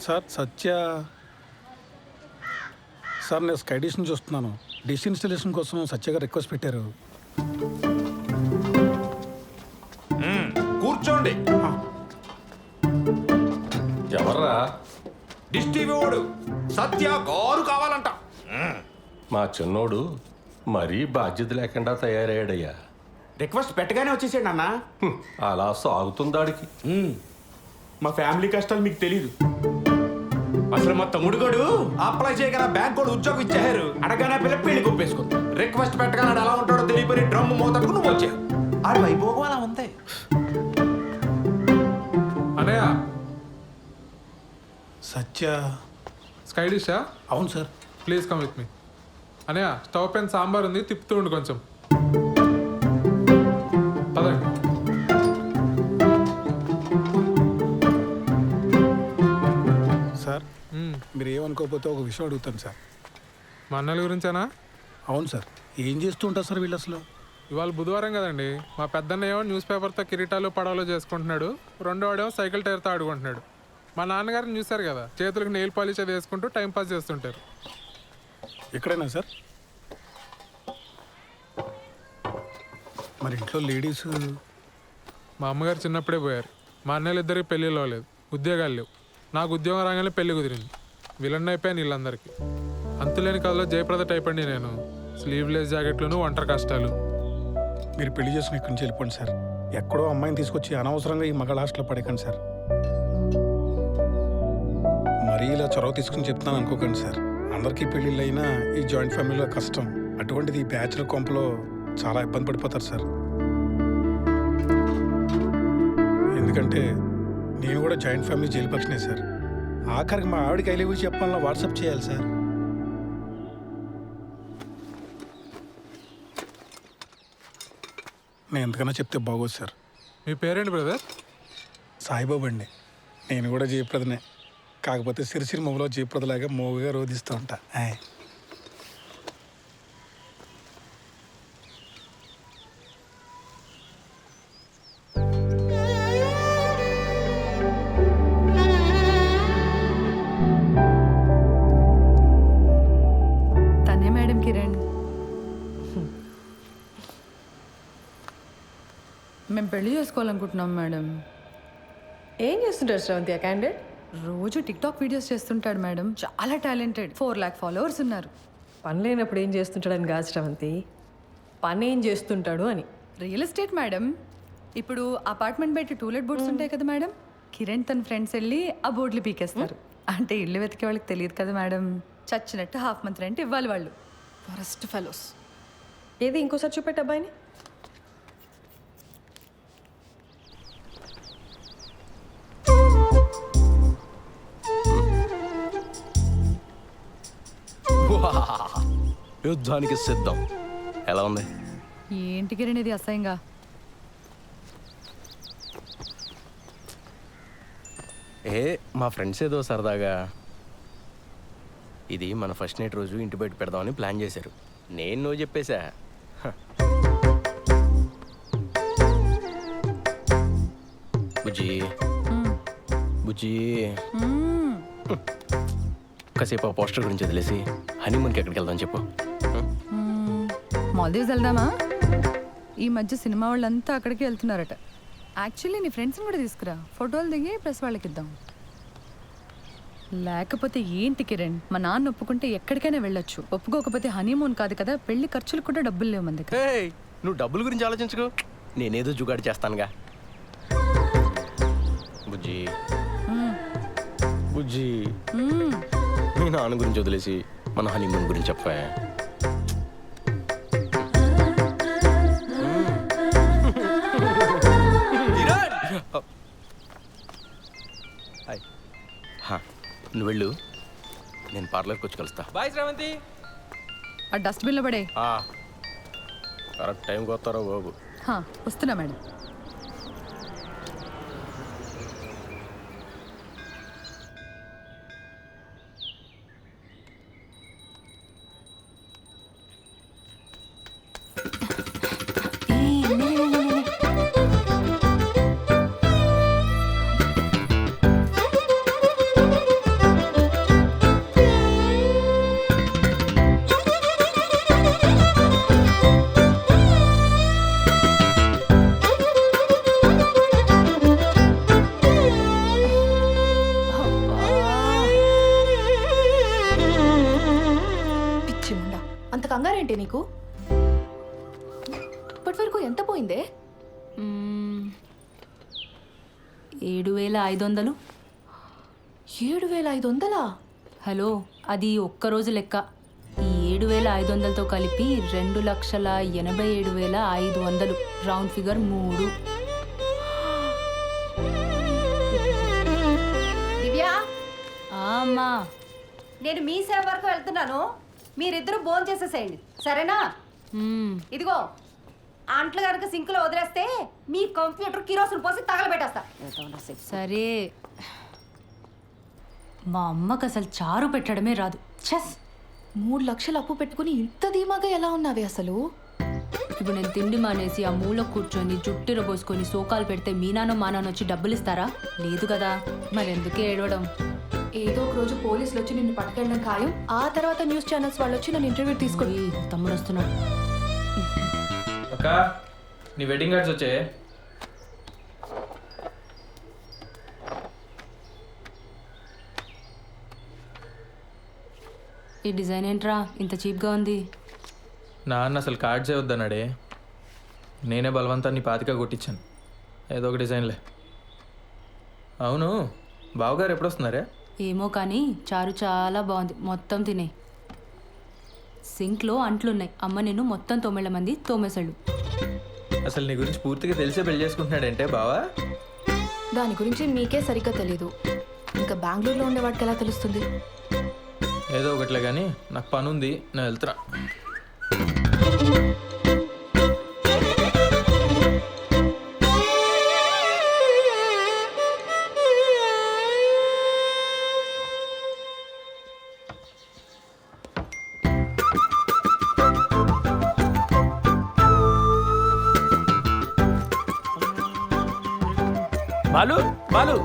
Sir సత్య sir నేను sky dish నుంచి వస్తున్నాను. డిష్ ఇన్స్టలేషన్ కోసం సత్య గారు రిక్వెస్ట్ పెట్టారు. కూర్చోండి. ఎవర్రా? డిష్ టీవీ వాడు సత్య గారు కావాలంట. మా చిన్నోడు మరీ బాధ్యత లేకుండా తయారయ్యాడయ్యా. రిక్వెస్ట్ పెట్టగానే వచ్చేసాడు అన్న. అలా సాగుతుందాడికి. మా ఫ్యామిలీ కష్టాలు మీకు తెలీదు. అసలు మా తమ్ముడు గడు అప్లై చేయగల బ్యాంక్ కూడా ఉద్యోగం ఇచ్చారు. అడగానే పిల్ల పెళ్లి కొప్పేసుకుంది. రిక్వెస్ట్ పెట్టగానే ఎలా ఉంటాడో తెలియపోయి డ్రమ్ మోతడుకు నువ్వు వచ్చావు. ఆడి వైభోగం అలా ఉంది. అనయ్య సత్య స్కై డిషా? అవును sir. Please come with me. అనయ్య స్టవ్ పైన సాంబార్ ఉంది, తిప్పుతూ ఉండు కొంచెం. పదండి. సార్ మీరు ఏమనుకోకపోతే ఒక విషయం అడుగుతాను సార్. మా అన్నల గురించేనా? అవును సార్. ఏం చేస్తూ ఉంటారు సార్ వీళ్ళు అసలు? ఇవాళ బుధవారం కదండి. మా పెద్దన్న ఏమో న్యూస్ పేపర్తో కిరీటాలు పడవలు చేసుకుంటున్నాడు, రెండో వాడేమో సైకిల్ టైర్తో ఆడుకుంటున్నాడు. మా నాన్నగారిని చూశారు కదా, చేతులకు నెయిల్ పాలిష్ అది వేసుకుంటూ టైంపాస్ చేస్తుంటారు. ఎక్కడైనా సార్? మరి ఇంట్లో లేడీస్? మా అమ్మగారు చిన్నప్పుడే పోయారు. మా అన్నయ్యలు ఇద్దరికి పెళ్ళిళ్ళు అవ్వలేదు, ఉద్యోగాలు లేవు. నాకు ఉద్యోగం రాగానే పెళ్లి కుదిరింది. విలన్ అయిపోయాను వీళ్ళందరికీ. అంతులేని కథలో జయప్రద టైప్ అండి నేను. స్లీవ్లెస్ జాకెట్లను, ఒంటరి కష్టాలు. మీరు పెళ్లి చేసుకుని ఇక్కడి నుంచి వెళ్ళిపోండి సార్. ఎక్కడో అమ్మాయిని తీసుకొచ్చి అనవసరంగా ఈ మగ హాస్టల్లో పడేకండి సార్. మరీ ఇలా చొరవ తీసుకుని చెప్తాను అనుకోకండి సార్. అందరికీ పెళ్ళిళ్ళు అయినా ఈ జాయింట్ ఫ్యామిలీలో కష్టం. అటువంటిది ఈ బ్యాచులర్ కొంపలో చాలా ఇబ్బంది పడిపోతారు సార్. ఎందుకంటే నేను కూడా జాయింట్ ఫ్యామిలీ జైలు పక్షనే సార్. ఆఖరికి మా ఆవిడకి ఐ లవ్ యూ చెప్పాలన్నా వాట్సాప్ చేయాలి సార్. నేను ఎంతకన్నా చెప్తే బాగోదు సార్. మీ పేరేంటి బ్రదర్? సాయిబాబు అండి. నేను కూడా జయప్రదనే, కాకపోతే సిరిసిరి మొగలో జయప్రదలాగా మోగుగా రోధిస్తూ ఉంటా. తనే మేడం కిరణ్. మేము పెళ్లి చేసుకోవాలనుకుంటున్నాం మేడం. ఏం చేస్తుంటారు శ్రవంతి ఆ క్యాండిడేట్? రోజు టిక్టాక్ వీడియోస్ చేస్తుంటాడు మేడం. చాలా టాలెంటెడ్. 4 lakh ఫాలోవర్స్ ఉన్నారు. పని లేనప్పుడు ఏం చేస్తుంటాడని కాదు శ్రవంతి, పని ఏం చేస్తుంటాడు అని. Real estate madam. ఇప్పుడు అపార్ట్మెంట్ బయట టూలెట్ బోర్డ్స్ ఉంటాయి కదా మేడం, కిరణ్ తన ఫ్రెండ్స్ వెళ్ళి ఆ బోర్డులు పీకేస్తారు. అంటే ఇల్లు వెతికే వాళ్ళకి తెలియదు కదా మేడం. చచ్చినట్టు హాఫ్ మంత్ రెంట్ ఇవ్వాలి వాళ్ళు. Forest fellows. ఏది ఇంకోసారి చూపెట్టు అబ్బాయిని. యుద్ధానికి సిద్ధం. ఎలా ఉంది? ఏంటి కిరణ్ ఇది అసహ్యంగా? మా ఫ్రెండ్స్ ఏదో సరదాగా ఇది మన ఫస్ట్ నైట్ రోజు ఇంటి బయట పెడదామని ప్లాన్ చేశారు. నేను నువ్వు చెప్పేశా. బుజ్జి బుజ్జి కాసేపు ఆ పోస్టర్ గురించి వదిలేసి హనీమూన్కి ఎక్కడికి వెళ్దాం చెప్పు. మాల్దీవ్స్ వెళ్దామా? ఈ మధ్య సినిమా వాళ్ళంతా అక్కడికి వెళ్తున్నారట. యాక్చువల్లీ నీ ఫ్రెండ్స్ని కూడా తీసుకురా, ఫోటోలు దిగి ప్రెస్ వాళ్ళకి ఇద్దాం. లేకపోతే ఏంటి కిరణ్, మా నాన్న ఒప్పుకుంటే ఎక్కడికైనా వెళ్ళొచ్చు, ఒప్పుకోకపోతే హనీమూన్ కాదు కదా, పెళ్లి ఖర్చులు కూడా డబ్బులు లేవు మన దగ్గర. నువ్వు డబ్బుల గురించి ఆలోచించుకో, నేనేదో జుగాడి చేస్తానుగా. బుజ్జి బుజ్జి మీ నాన్న గురించి వదిలేసి మన హనీమూన్ గురించి చెప్పా. నువ్వు వెళ్ళు, నేను పార్లర్కి వచ్చి కలుస్తా. బాయ్ శ్రవంతి. ఆ డస్ట్బిన్లో పడే. కరెక్ట్ టైంకి వస్తారో బాబు. వస్తున్నా మేడం. అంత కంగారేంటి నీకు? ఇప్పటి వరకు ఎంత పోయిందే? 7,500. 7,500? హలో, అది ఒక్కరోజు లెక్క. ఈ 7,500తో కలిపి 2,87,500. Round figure 3. దివ్య, అమ్మా, నేను మీ సేవ వరకు వెళ్తున్నాను. మీరిద్దరూ భోజనం చేసేసేయండి, సరేనా? ఇదిగో అంట్లు కనుక సింకులో వదిలేస్తే మీ కంప్యూటర్ కిరోసిన్ పోసి తగలబెట్టేస్తా. సరే. మా అమ్మకు అసలు చారు పెట్టడమే రాదు. చెస్. 3 లక్షలు అప్పు పెట్టుకుని ఇంత ధీమాగా ఎలా ఉన్నావే అసలు? ఇప్పుడు నేను తిండి మానేసి ఆ మూల కూర్చొని జుట్టిర పోసుకొని సోకాలు పెడితే మీ నాన్న మా నాన్న వచ్చి డబ్బులు ఇస్తారా? లేదు కదా, మరెందుకే ఏడవడం? ఏదో ఒక రోజు పోలీసులు వచ్చి నిన్ను పట్టుకెళ్ళడం ఖాయం. ఆ తర్వాత న్యూస్ ఛానల్స్ వాళ్ళు వచ్చి నన్ను ఇంటర్వ్యూ తీసుకొని. తమ్ముడు వస్తున్నాడు. అక్క, నీ వెడ్డింగ్ కార్డ్స్ వచ్చాయి. ఈ డిజైన్ ఏంట్రా ఇంత చీప్గా ఉంది? నాన్న అసలు కార్డ్సే వద్దన్నాడే. నేనే బలవంతాన్ని 25 కొట్టించాను. ఏదో ఒక డిజైన్లే. అవును, బావగారు ఎప్పుడు వస్తున్నారే? ఏమో కానీ చారు చాలా బాగుంది. మొత్తం తినే. సింక్లో అంట్లున్నాయి. అమ్మ నేను మొత్తం 9 మంది తోమేశాడు. అసలు నీ గురించి పూర్తిగా తెలిసే పెళ్లి చేసుకుంటున్నాడంటే బావా? దాని గురించి మీకే సరిగ్గా తెలీదు. ఇంకా బెంగళూరులో ఉండేవాడికి ఎలా తెలుస్తుంది? ఏదో ఒకట్లే కానీ నాకు పని ఉంది, నేను వెళ్తున్నా. బాలు బాలు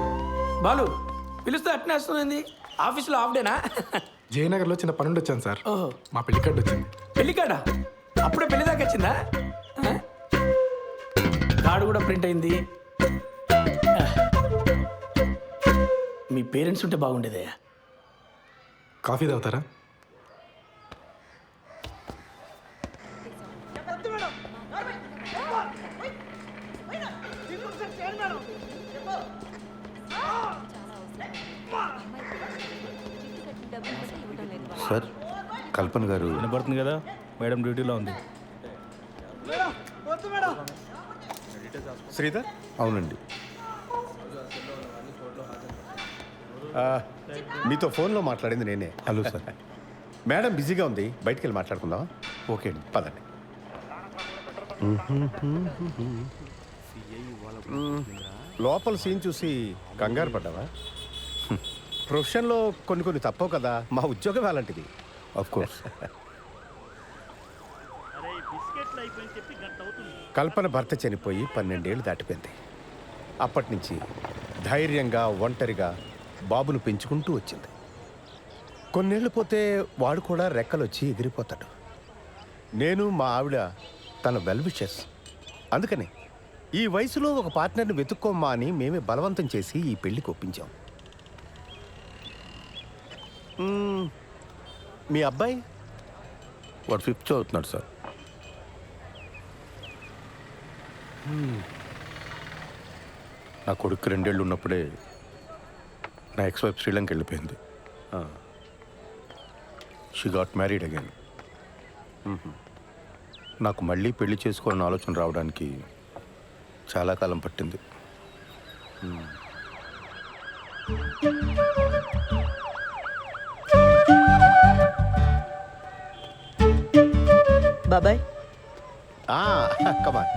బాలు పిలుస్తే అట్నే వస్తుంది. ఆఫీస్లో హాఫ్ డేనా? జయనగర్లో చిన్న పని వచ్చాను సార్. ఓహో, మా పెళ్లి కార్డు వచ్చింది. పెళ్లి కాడా? అప్పుడే పెళ్లి దాకా వచ్చిందా? కార్డు కూడా ప్రింట్ అయింది. మీ పేరెంట్స్ ఉంటే బాగుండేదే. కాఫీ తాగుతారా? సార్, కల్పన గారు వినపడుతుంది కదా, మేడం డ్యూటీలో ఉంది. శ్రీధర్? అవునండి. మీతో ఫోన్లో మాట్లాడింది నేనే. Hello sir. మేడం బిజీగా ఉంది, బయటికి వెళ్ళి మాట్లాడుకుందాం. ఓకే అండి, పదండి. లోపల సీన్ చూసి కంగారు పడ్డావా? ప్రొఫెషన్లో కొన్ని తప్పవు కదా, మా ఉద్యోగం అలాంటిది. Of course. కల్పన భర్త చనిపోయి 12 ఏళ్ళు దాటిపోయింది. అప్పటి నుంచి ధైర్యంగా ఒంటరిగా బాబును పెంచుకుంటూ వచ్చింది. కొన్నేళ్ళు పోతే వాడు కూడా రెక్కలొచ్చి ఎగిరిపోతాడు. నేను మా ఆవిడ తన వెల్ విషెస్. అందుకని ఈ వయసులో ఒక పార్ట్నర్ని వెతుక్కోమ్మా అని మేమే బలవంతం చేసి ఈ పెళ్లికి ఒప్పించాం. మీ అబ్బాయి? వాడు 5th చదువుతున్నాడు సార్. నా కొడుకు 2 ఏళ్ళు ఉన్నప్పుడే నా ఎక్స్-వైఫ్ శ్రీలంక వెళ్ళిపోయింది. She got married again. నాకు మళ్ళీ పెళ్లి చేసుకోవాలని ఆలోచన రావడానికి చాలా కాలం పట్టింది. బాబాయ్, కమాన్,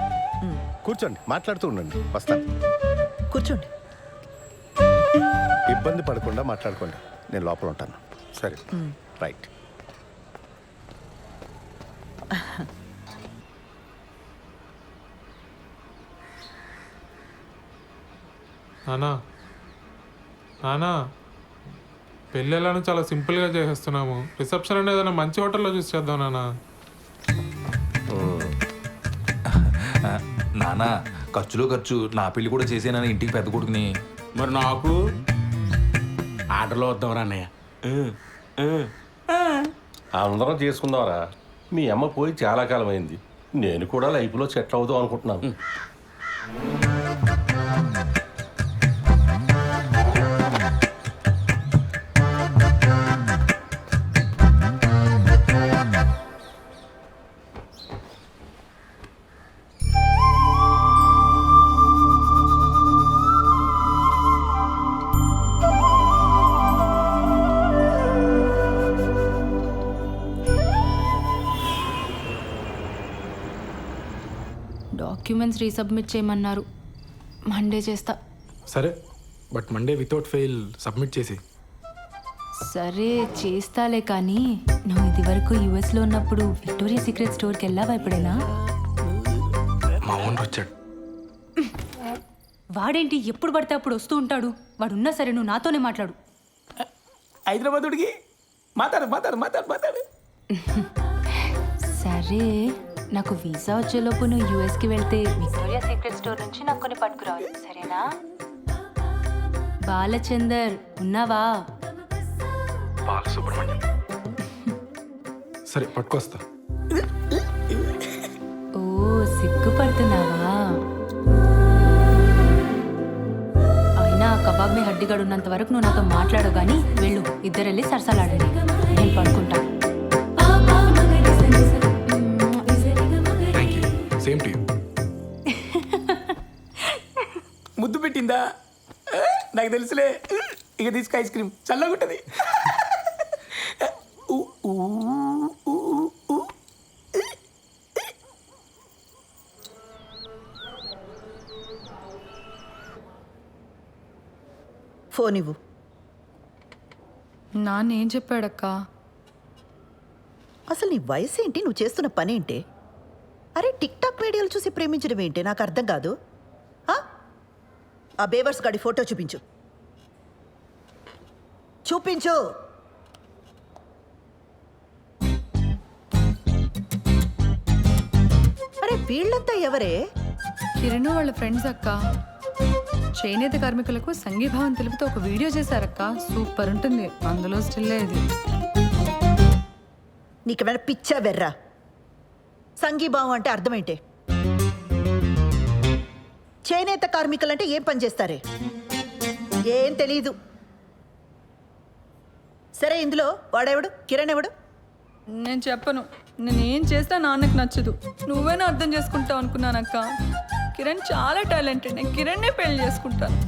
కూర్చోండి, మాట్లాడుతూ ఉండండి, వస్తాను. కూర్చోండి. ఇబ్బంది పడకుండా మాట్లాడుకోండి, నేను లోపల ఉంటాను. సరే, రైట్. నానా నానా, పెళ్ళి ఎలానో చాలా సింపుల్గా చేసేస్తున్నాము. రిసెప్షన్ అనేది ఏదైనా మంచి హోటల్లో చూసి చేద్దాం నానా. నానా, ఖర్చులో ఖర్చు నా పెళ్లి కూడా చేసేనా ఇంటికి పెద్ద కొడుకుని. మరి నాకు ఆర్డర్లో వద్దాం రా అన్నయ్య. అందరం చేసుకుందాంరా. మీ అమ్మ పోయి చాలా కాలం అయింది. నేను కూడా లైఫ్లో సెటిల్ అవుదాం అనుకుంటున్నాను. డాక్యుమెంట్స్ రీసబ్మిట్ చేయమన్నారు. మండే చేస్తా. సరే, but Monday without fail submit చేసి. సరే చేస్తాలే, కానీ నువ్వు ఇది వరకు యుఎస్లో ఉన్నప్పుడు విక్టోరియా సీక్రెట్ స్టోర్కి వెళ్ళావా ఎప్పుడైనా? మా ఓనర్ వచ్చాడు. వాడేంటి ఎప్పుడు పడితే అప్పుడు వస్తూ ఉంటాడు? వాడున్నా సరే నువ్వు నాతోనే మాట్లాడు. హైదరాబాదుడికి మాట్లాడు. సరే, నాకు వీసా వచ్చేలోపు నువ్వు యూఎస్కి వెళ్తే విక్టోరియా సీక్రెట్ స్టోర్ నుంచి నాకు కొన్ని పట్టుకురావాలి, సరేనా? బాలచందర్ ఉన్నావా? బాలసుబ్రహ్మణ్యం. సరే పట్టుకొస్తా. ఓ సిగ్గుపడుతున్నావా? అయినా కబాబ్ మీ హడ్డిగాడు ఉన్నంత వరకు నువ్వు నాతో మాట్లాడవు, కానీ వెళ్ళు, ఇద్దరు వెళ్ళి సరసాలాడండి, నేను పడుకుంటా. Same to you. ముద్దు పెట్టిందా? నాకు తెలుసులే. ఇక తీసుకు ఐస్ క్రీమ్ చల్లగుంటది. ఫోన్ ఇవ్వు. నాన్న ఏం చెప్పాడక్క? అసలు నీ వయసు ఏంటి, నువ్వు చేస్తున్న పని ఏంటి? అరే టిక్ టాక్ వీడియోలు చూసి ప్రేమించడం ఏంటి, నాకు అర్థం కాదు. ఆ బేవర్స్ గాడి ఫోటో చూపించు. అరే వీళ్ళంతా ఎవరే? కిరణ్ వాళ్ళ ఫ్రెండ్స్ అక్క. చేనేత కార్మికులకు సంఘీభావం తెలుపుతూ ఒక వీడియో చేశారక్క, సూపర్ ఉంటుంది. అందులో స్టిల్ ఇది. నీకేమైనా పిచ్చా వెర్రా? సంఘీభావం అంటే అర్థమేంటే? చేనేత కార్మికులంటే ఏం పని చేస్తారే? ఏం తెలీదు. సరే ఇందులో వాడెవడు? కిరణ్ ఎవడు? నేను చెప్పను. నేనేం చేస్తా నాన్నకు నచ్చదు. నువ్వేనా అర్థం చేసుకుంటావు అనుకున్నానక్క. కిరణ్ చాలా టాలెంటెడ్. నేను కిరణ్నే పెళ్లి చేసుకుంటాను.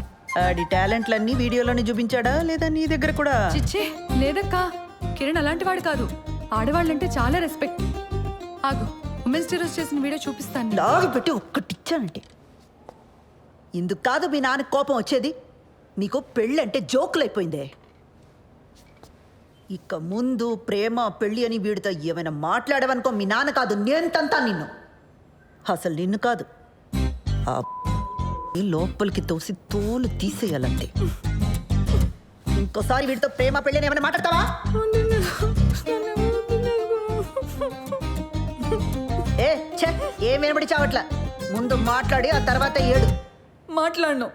ఆడి టాలెంట్లన్నీ వీడియోలోనే చూపించాడా లేదా నీ దగ్గర కూడా? చిచ్చే లేదక్క, కిరణ్ అలాంటి వాడు కాదు. ఆడవాళ్ళంటే చాలా రెస్పెక్ట్. ఆగు, ఉమెన్స్ డే రోజు చేసిన వీడియో చూపిస్తాను. లాగి పెట్టి ఒక్కటిచ్చానంటే ఇందుకు కాదు మీ నాన్న కోపం వచ్చేది. నీకు పెళ్ళంటే జోకులైపోయిందే. ఇక ముందు ప్రేమ పెళ్ళి అని వీడితో ఏమైనా మాట్లాడవనుకో, మీ నాన్న కాదు నేను తంతా నిన్ను. అసలు నిన్ను కాదు, ఆ లోపలికి తోసి తోలు తీసేయాలంతే. ఇంకోసారి వీడితో ప్రేమ పెళ్ళి అని ఏమైనా మాట్లాడతావా? ఏ ఛే, ఏం వినబడి చావట్లా. ముందు మాట్లాడి ఆ తర్వాత ఏడు. మాట్లాడను.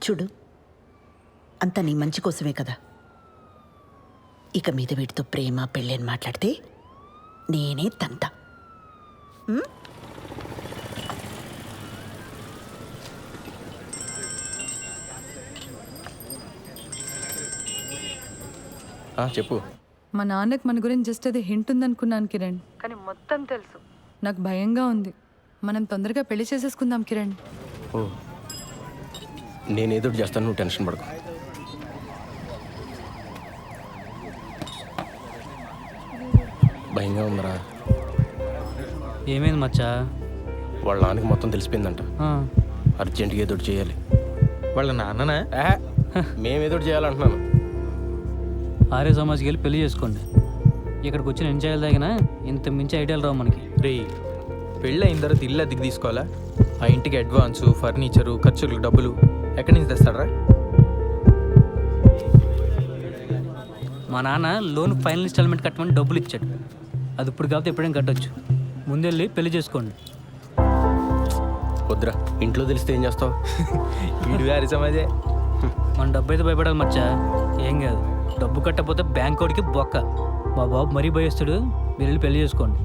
చూడు, అంతా నీ మంచి కోసమే కదా. ఇక మీద వీటితో ప్రేమ పెళ్ళి అని మాట్లాడితే నేనే తంత. చెప్పు. మా నాన్నకు మన గురించి జస్ట్ అది హింట్ ఉందనుకున్నాను కిరణ్, కానీ మొత్తం తెలుసు. నాకు భయంగా ఉంది. మనం తొందరగా పెళ్లి చేసేసుకుందాం కిరణ్. ఓ, నేనేదో చేస్తాను, నువ్వు టెన్షన్ పడకు. భయంగా ఉందరా? ఏమైంది మచ్చా? వాళ్ళ నాన్నకి మొత్తం తెలిసిపోయిందంట. అర్జెంటుగా ఏదో చేయాలి. వాళ్ళ నాన్ననా? మేమేదో చేయాలంటున్నాను. ఆర్య సమాజ్కి వెళ్ళి పెళ్లి చేసుకోండి. ఇక్కడికి వచ్చిన ఎన్ని చేయాలి తగినా ఇంత మించి ఐడియాలు రావు మనకి. రే, పెళ్ళి అయిన తర్వాత ఇల్లు అద్దెకి తీసుకోవాలా? ఆ ఇంటికి అడ్వాన్సు, ఫర్నిచరు, ఖర్చులకు డబ్బులు ఎక్కడి నుంచి తెస్తాడరా? మా నాన్న లోన్ ఫైనల్ ఇన్స్టాల్మెంట్ కట్టమని డబ్బులు ఇచ్చాడు. అది ఇప్పుడు కాకపోతే ఎప్పుడైనా కట్టొచ్చు. ముందెళ్ళి పెళ్లి చేసుకోండి. వద్దురా, ఇంట్లో తెలిస్తే ఏం చేస్తావు? వీడు గారి సమాజే. మన డబ్బు అయితే భయపడాలి మచ్చా. ఏం కాదు, డబ్బు కట్టకపోతే బ్యాంక్ వాడికి బొక్క. మా బాబు మరీ భయస్తుడు, మీరు వెళ్ళి పెళ్లి చేసుకోండి.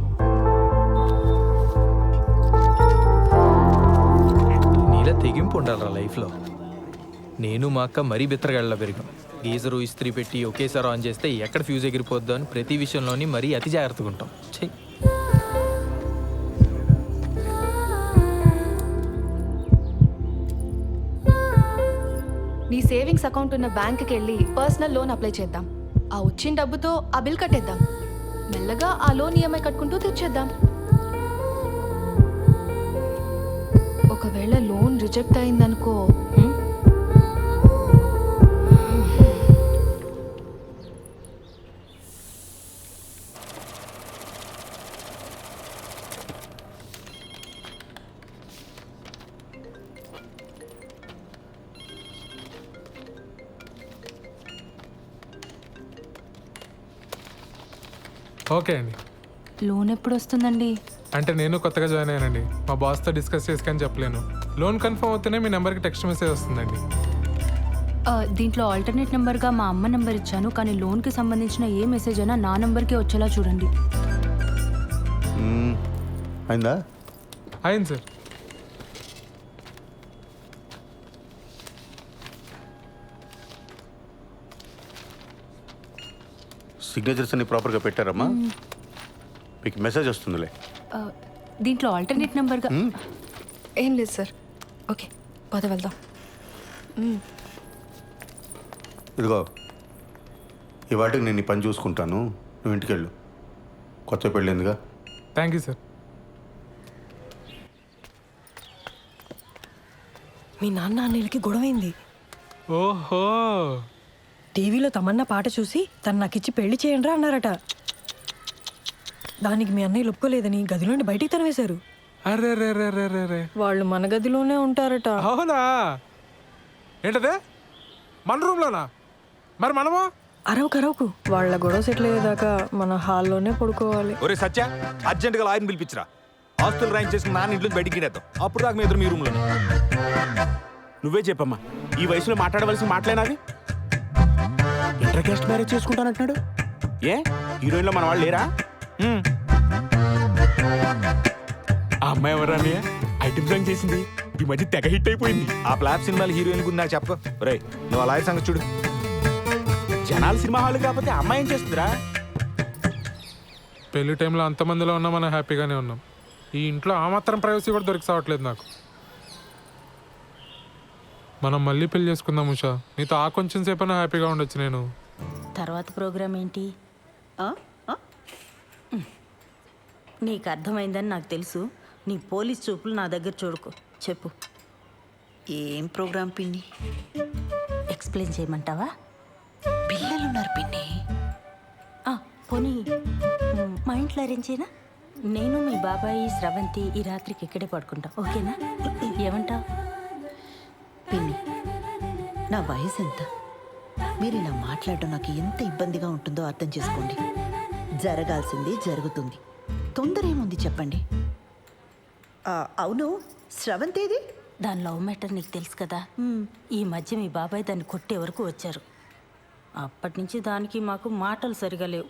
నీలా తెగింపు ఉండాలిరా లైఫ్లో. నేను మా అక్క మరీ బిత్తరగాళ్ళ పెరిగాం. గీజరు ఇస్త్రీ పెట్టి ఒకేసారి ఆన్ చేస్తే ఎక్కడ ఫ్యూజ్ ఎగిరిపోద్దో అని ప్రతి విషయంలోని మరీ అతి జాగ్రత్తగా ఉంటాం. చెయ్యి. నీ సేవింగ్స్ అకౌంట్ ఉన్న బ్యాంక్కి వెళ్ళి పర్సనల్ లోన్ అప్లై చేద్దాం. ఆ వచ్చిన డబ్బుతో ఆ బిల్ కట్టేద్దాం. మెల్లగా ఆ లోన్ ఈఎంఐ కట్టుకుంటూ తీర్చేద్దాం. ఒకవేళ లోన్ రిజెక్ట్ అయిందనుకో, ఓకే అండి. లోన్ ఎప్పుడు వస్తుందండి? అంటే నేను కొత్తగా జాయిన్ అయ్యానండి. మా బాస్తో డిస్కస్ చేసుకొని చెప్పలేను. లోన్ కన్ఫర్మ్ అవుతూనే మీ నెంబర్కి టెక్స్ట్ మెసేజ్ వస్తుందండి. దీంట్లో ఆల్టర్నేట్ నెంబర్గా మా అమ్మ నెంబర్ ఇచ్చాను, కానీ లోన్కి సంబంధించిన ఏ మెసేజ్ అయినా నా నెంబర్కే వచ్చేలా చూడండి. అయిందా? అయింది సార్. సిగ్నేచర్స్ అన్ని ప్రాపర్గా పెట్టారమ్మా? మీకు మెసేజ్ వస్తుందిలే. దీంట్లో ఆల్టర్నేట్ నెంబర్గా ఏం లేదు సార్. ఓకే, పద వెళ్దాం. ఇదిగో, ఈ వాటికి నేను ఈ పని చూసుకుంటాను, నువ్వు ఇంటికి వెళ్ళు. కొత్త పెళ్ళిందిగా. Thank you sir. మీ నాన్న అన్నయ్యలకి గొడవైంది. ఓహో, టీవీలో తమన్నా పాట చూసి తను నాకిచ్చి పెళ్లి చేయండి అన్నారట. దానికి మీ అన్నయ్య ఒప్పుకోలేదని గదిలోండి బయటికి తనవేశారు. అరే రే రే రే రే రే. వాళ్ళు మన గదిలోనే ఉంటారట. అవునా? ఏంటదే, మన రూమ్లోనా? మరి మనము అరవకు వాళ్ళ గొడవ సెటిల్ అయ్యేదాకా మన హాల్లోనే పడుకోవాలి. ఒరే సత్య, అర్జెంటుగా లాయర్ని పిలిపించరా. ఆస్తులు రాయింగ్ చేసుకుని నాన్న ఇంట్లో బయటికి గిడేద్దాం. అప్పుడు దాకా మీ ఎదురు మీ రూమ్లో. నువ్వే చెప్పమ్మా, ఈ వయసులో మాట్లాడవలసిన మాటలేనాది? ఇంటర్ కాస్ట్ మ్యారేజ్ చేసుకుంటానంటున్నాడు. ఏ హీరోయిన్లో మన వాళ్ళు లేరా? ఆ అమ్మాయి ఎవరా అన్నయ్య? ఐటమ్ సాంగ్ చేసింది, ఈ మధ్య తెగ హిట్ అయిపోయింది. ఆ ఫ్లాప్ సినిమాలు హీరోయిన్ గురించి నాకు చెప్పు. రే, నువ్వు ఆ లాయర్ సంగతి చూడు. జనాలు సినిమా హాల్ కాకపోతే అమ్మాయి ఏం చేస్తుందిరా? పెళ్లి టైంలో అంతమందిలో ఉన్నా మనం హ్యాపీగానే ఉన్నాం. ఈ ఇంట్లో ఆ మాత్రం ప్రైవసీ కూడా దొరికి సావట్లేదు నాకు. మనం మళ్ళీ పెళ్లి చేసుకుందాం ఉషా. నీతో ఆ కొంచెం సేపైనా హ్యాపీగా ఉండొచ్చు. నేను తర్వాత ప్రోగ్రామ్ ఏంటి? నీకు అర్థమైందని నాకు తెలుసు. నీ పోలీస్ చూపులు నా దగ్గర చూడుకో. చెప్పు, ఏం ప్రోగ్రాం పిన్ని? ఎక్స్ప్లెయిన్ చేయమంటావా? పిల్లలున్నారు పిన్ని. పోనీ మా ఇంట్లో అరేంజ్ చేయనా? నేను మీ బాబాయి స్రవంతి ఈ రాత్రికి ఇక్కడే పడుకుంటాం, ఓకేనా? ఏమంటావు? పిన్ని, నా వయసు ఎంత? మీరు ఇలా మాట్లాడడం నాకు ఎంత ఇబ్బందిగా ఉంటుందో అర్థం చేసుకోండి. జరగాల్సింది జరుగుతుంది, తొందర ఏముంది చెప్పండి. అవును, స్రవంతేది? దాని లవ్ మ్యాటర్ నీకు తెలుసు కదా. ఈ మధ్య మీ బాబాయ్ దాన్ని కొట్టే వరకు వచ్చారు. అప్పటి నుంచి దానికి మాకు మాటలు సరిగా లేవు.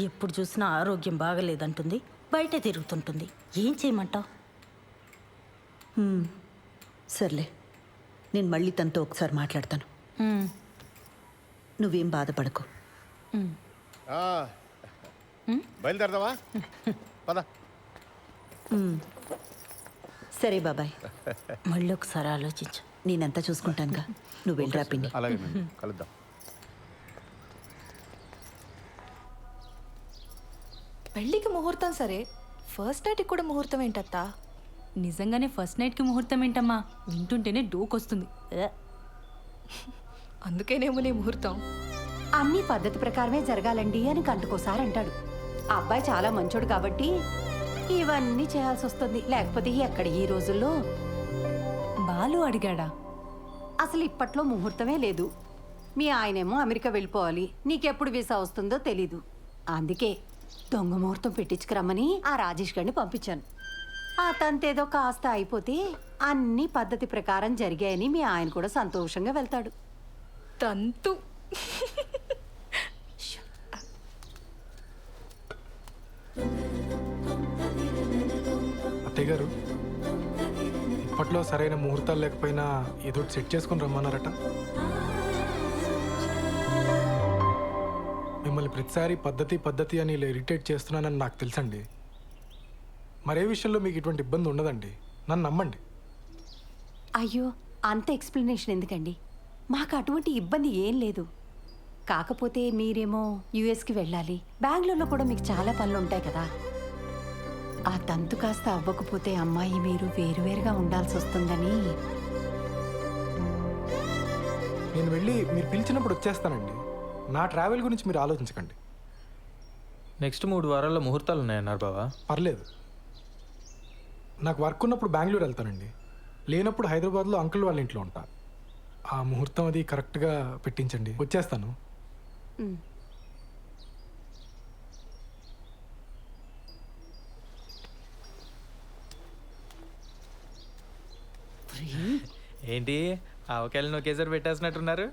ఎప్పుడు చూసినా ఆరోగ్యం బాగలేదంటుంది, బయటే తిరుగుతుంటుంది. ఏం చేయమంటావు? సర్లే, నేను మళ్ళీ తనతో ఒకసారి మాట్లాడతాను. నువ్వేం బాధపడకు. బయలుదేరదావా? పద. సరే బాబాయ్, మళ్ళీ ఒకసారి ఆలోచించు. నేనంతా చూసుకుంటానుగా, నువ్వు వెళ్ళరా పిన్ని. అలాగే, కలుద్దాం. పెళ్ళికి ముహూర్తం సరే, ఫస్ట్ నైట్కి కూడా ముహూర్తం ఏంటత్తా? నిజంగానే ఫస్ట్ నైట్కి ముహూర్తం ఏంటమ్మా? వింటుంటేనే డోకొస్తుంది. అందుకేనేమో నీ ముహూర్తం. అన్ని పద్ధతి ప్రకారమే జరగాలండి అని గంటకోసారి అంటాడు. ఆ అబ్బాయి చాలా మంచోడు కాబట్టి ఇవన్నీ చేయాల్సి వస్తుంది. లేకపోతే ఎక్కడ ఈ రోజుల్లో. బాలు అడిగాడా? అసలు ఇప్పట్లో ముహూర్తమే లేదు. మీ ఆయనేమో అమెరికా వెళ్ళిపోవాలి, నీకెప్పుడు వీసా వస్తుందో తెలీదు. అందుకే దొంగ ముహూర్తం పెట్టించుకురమ్మని ఆ రాజేష్ గారిని పంపించాను. ఆ తంతేదో కాస్త అయిపోతే అన్ని పద్ధతి ప్రకారం జరిగాయని మీ ఆయన కూడా సంతోషంగా వెళ్తాడు. తంతు అత్తయ్య గారు, ఇప్పట్లో సరైన ముహూర్తాలు లేకపోయినా ఏదో సెట్ చేసుకుని రమ్మన్నారట. మిమ్మల్ని ప్రతిసారి పద్ధతి అని ఇలా ఇరిటేట్ చేస్తున్నానని నాకు తెలుసండి. మరే విషయంలో మీకు ఇటువంటి ఇబ్బంది ఉండదండి, నన్ను నమ్మండి. అయ్యో, అంత ఎక్స్ప్లెనేషన్ ఎందుకండి? మాకు అటువంటి ఇబ్బంది ఏం లేదు. కాకపోతే మీరేమో యుఎస్కి వెళ్ళాలి, బెంగళూరులో కూడా మీకు చాలా పనులు ఉంటాయి కదా. ఆ తంతు కాస్త అవ్వకపోతే అమ్మాయి మీరు వేరువేరుగా ఉండాల్సి వస్తుందని. నేను వెళ్ళి మీరు పిలిచినప్పుడు వచ్చేస్తానండి. నా ట్రావెల్ గురించి మీరు ఆలోచించకండి. నెక్స్ట్ 3 వారాల్లో ముహూర్తాలు ఉన్నాయన్నారు బావా. పర్లేదు, నాకు వర్క్ ఉన్నప్పుడు బెంగళూరు వెళ్తానండి, లేనప్పుడు హైదరాబాద్లో అంకుల్ వాళ్ళ ఇంట్లో ఉంటా. ఆ ముహూర్తం అది కరెక్ట్గా పెట్టించండి, వచ్చేస్తాను. ఏంటి ఆవకాయలను ఒకేసారి పెట్టేసినట్టున్నారు?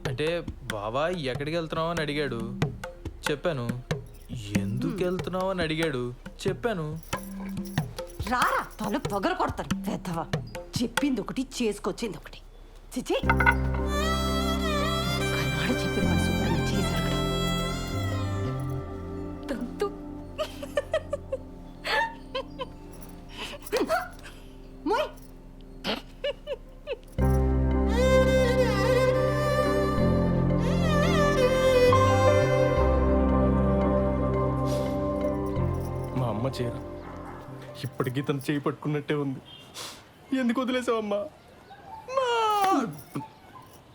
అంటే బావా ఎక్కడికి వెళ్తున్నావు అని అడిగాడు, చెప్పాను. ఎందుకు వెళ్తున్నావు అని అడిగాడు, చెప్పాను. రారా తల పొగర కొడతాను పెద్దవా. చెప్పింది ఒకటి, చేసుకొచ్చింది ఒకటి. చిచి, కన్నాడు చెప్పిన మన శుభ్రంగా చేశారు కదా. తంతు మోయ్. మా అమ్మ చీర ఇప్పటికీ తను చేయి పట్టుకున్నట్టే ఉంది. ఎందుకు వదిలేసావమ్మా?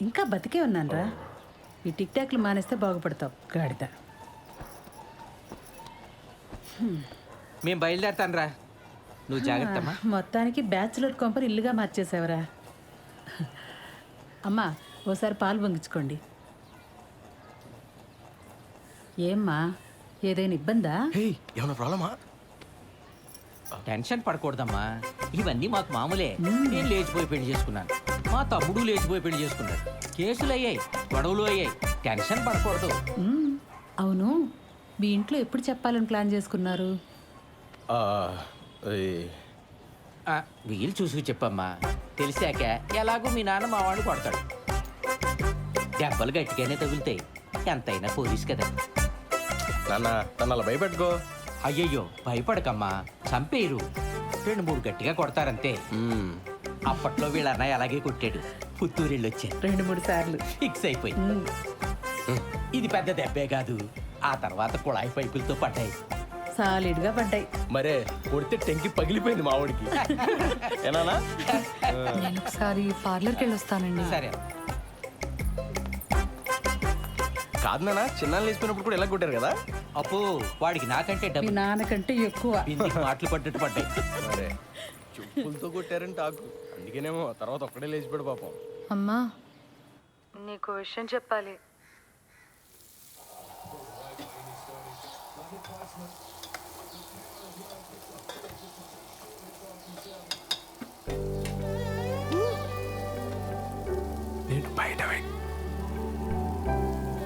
ఇంకా బతికే ఉన్నానరా. ఈ టిక్ టాక్లు మానేస్తే బాగుపడతావు గాడిద. మేము బయలుదేరుతాను రా, నువ్వు జాగ్రత్తమ్మా. మొత్తానికి బ్యాచులర్ కొంపని ఇల్లుగా మార్చేసావరా. అమ్మా, ఓసారి పాలు పొంగించుకోండి. ఏమ్మా, ఏదైనా ఇబ్బందా? ఏమైనా ప్రాబ్లమా? టెన్షన్ పడకూడదమ్మా, ఇవన్నీ మాకు మామూలే. నేను లేచిపోయి పెళ్లి చేసుకున్నాను, మా తమ్ముడు లేచిపోయి పెళ్లి చేసుకున్నాడు. కేసులు అయ్యాయి, గొడవలు అయ్యాయి, టెన్షన్ పడకూడదు. అవును, మీ ఇంట్లో ఎప్పుడు చెప్పాలని ప్లాన్ చేసుకున్నారు? వీలు చూసుకు చెప్పమ్మా, తెలిసాక ఎలాగో మీ నాన్న మా వాడిని కొడతాడు. దెబ్బలు గట్టిగానే తగులుతాయి, ఎంతైనా పోలీస్ కదా. నాన్న తను అలా భయపెట్టుకో. అయ్యయ్యో భయపడకమ్మా, చంపేరు. 2-3 గట్టిగా కొడతారంతే. అప్పట్లో వీళ్ళ అన్నయ్య అలాగే కొట్టాడు, పుత్తూరెళ్ళి వచ్చాను 2-3 సార్లు ఫిక్స్ అయిపోయింది. ఇది పెద్ద దెబ్బే కాదు, ఆ తర్వాత కుళాయి పైపులతో పడ్డాయి. సాలిడ్గా పడ్డాయి. మరే కొడితే టెంకి పగిలిపోయింది మా వాడికి. ఏనా? నేను ఒకసారి పార్లర్కి వెళ్ళి వస్తానండి. సరే. కాదు నాన్న, చిన్నాళ్ళు వేసిపోయినప్పుడు కూడా ఎలా కొట్టారు కదా. అప్పు వాడికి నాకంటే మీ డబ్బు నాన్నకంటే ఎక్కువ. మాటలు పడ్డట్టు పడ్డాయి. మరే చెప్పులతో కొట్టారని టాకు, అందుకేనేమో తర్వాత ఒక్కడే లేచిపోయాడు పాపం. అమ్మా, నీకు విషయం చెప్పాలి.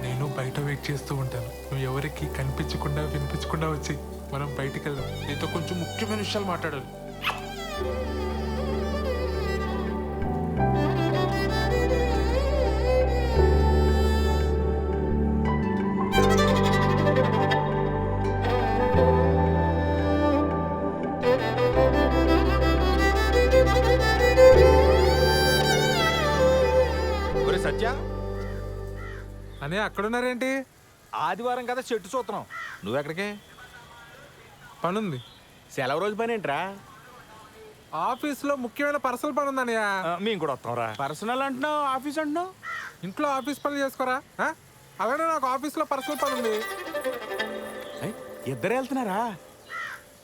నేను బయట వెయిట్ చేస్తూ ఉంటాను. నువ్వు ఎవరికి కనిపించకుండా వినిపించకుండా వచ్చి మనం బయటికి వెళ్దాం. నీతో కొంచెం ముఖ్యమైన విషయాలు మాట్లాడాలి. సత్య అనే అక్కడున్నారేంటి? ఆదివారం కదా చెట్టు చూస్తున్నాం, నువ్వెక్కడికే? పనుంది. సెలవు రోజు పని ఏంట్రా? ఆఫీస్లో ముఖ్యమైన పర్సనల్ పని ఉందన్నయ్య. మేము కూడా వస్తాంరా. పర్సనల్ అంటున్నావు, ఆఫీస్ అంటున్నావు. ఇంట్లో ఆఫీస్ పనులు చేసుకోరా? అలానే నాకు ఆఫీస్లో పర్సనల్ పని ఉంది. ఇద్దరే వెళ్తున్నారా?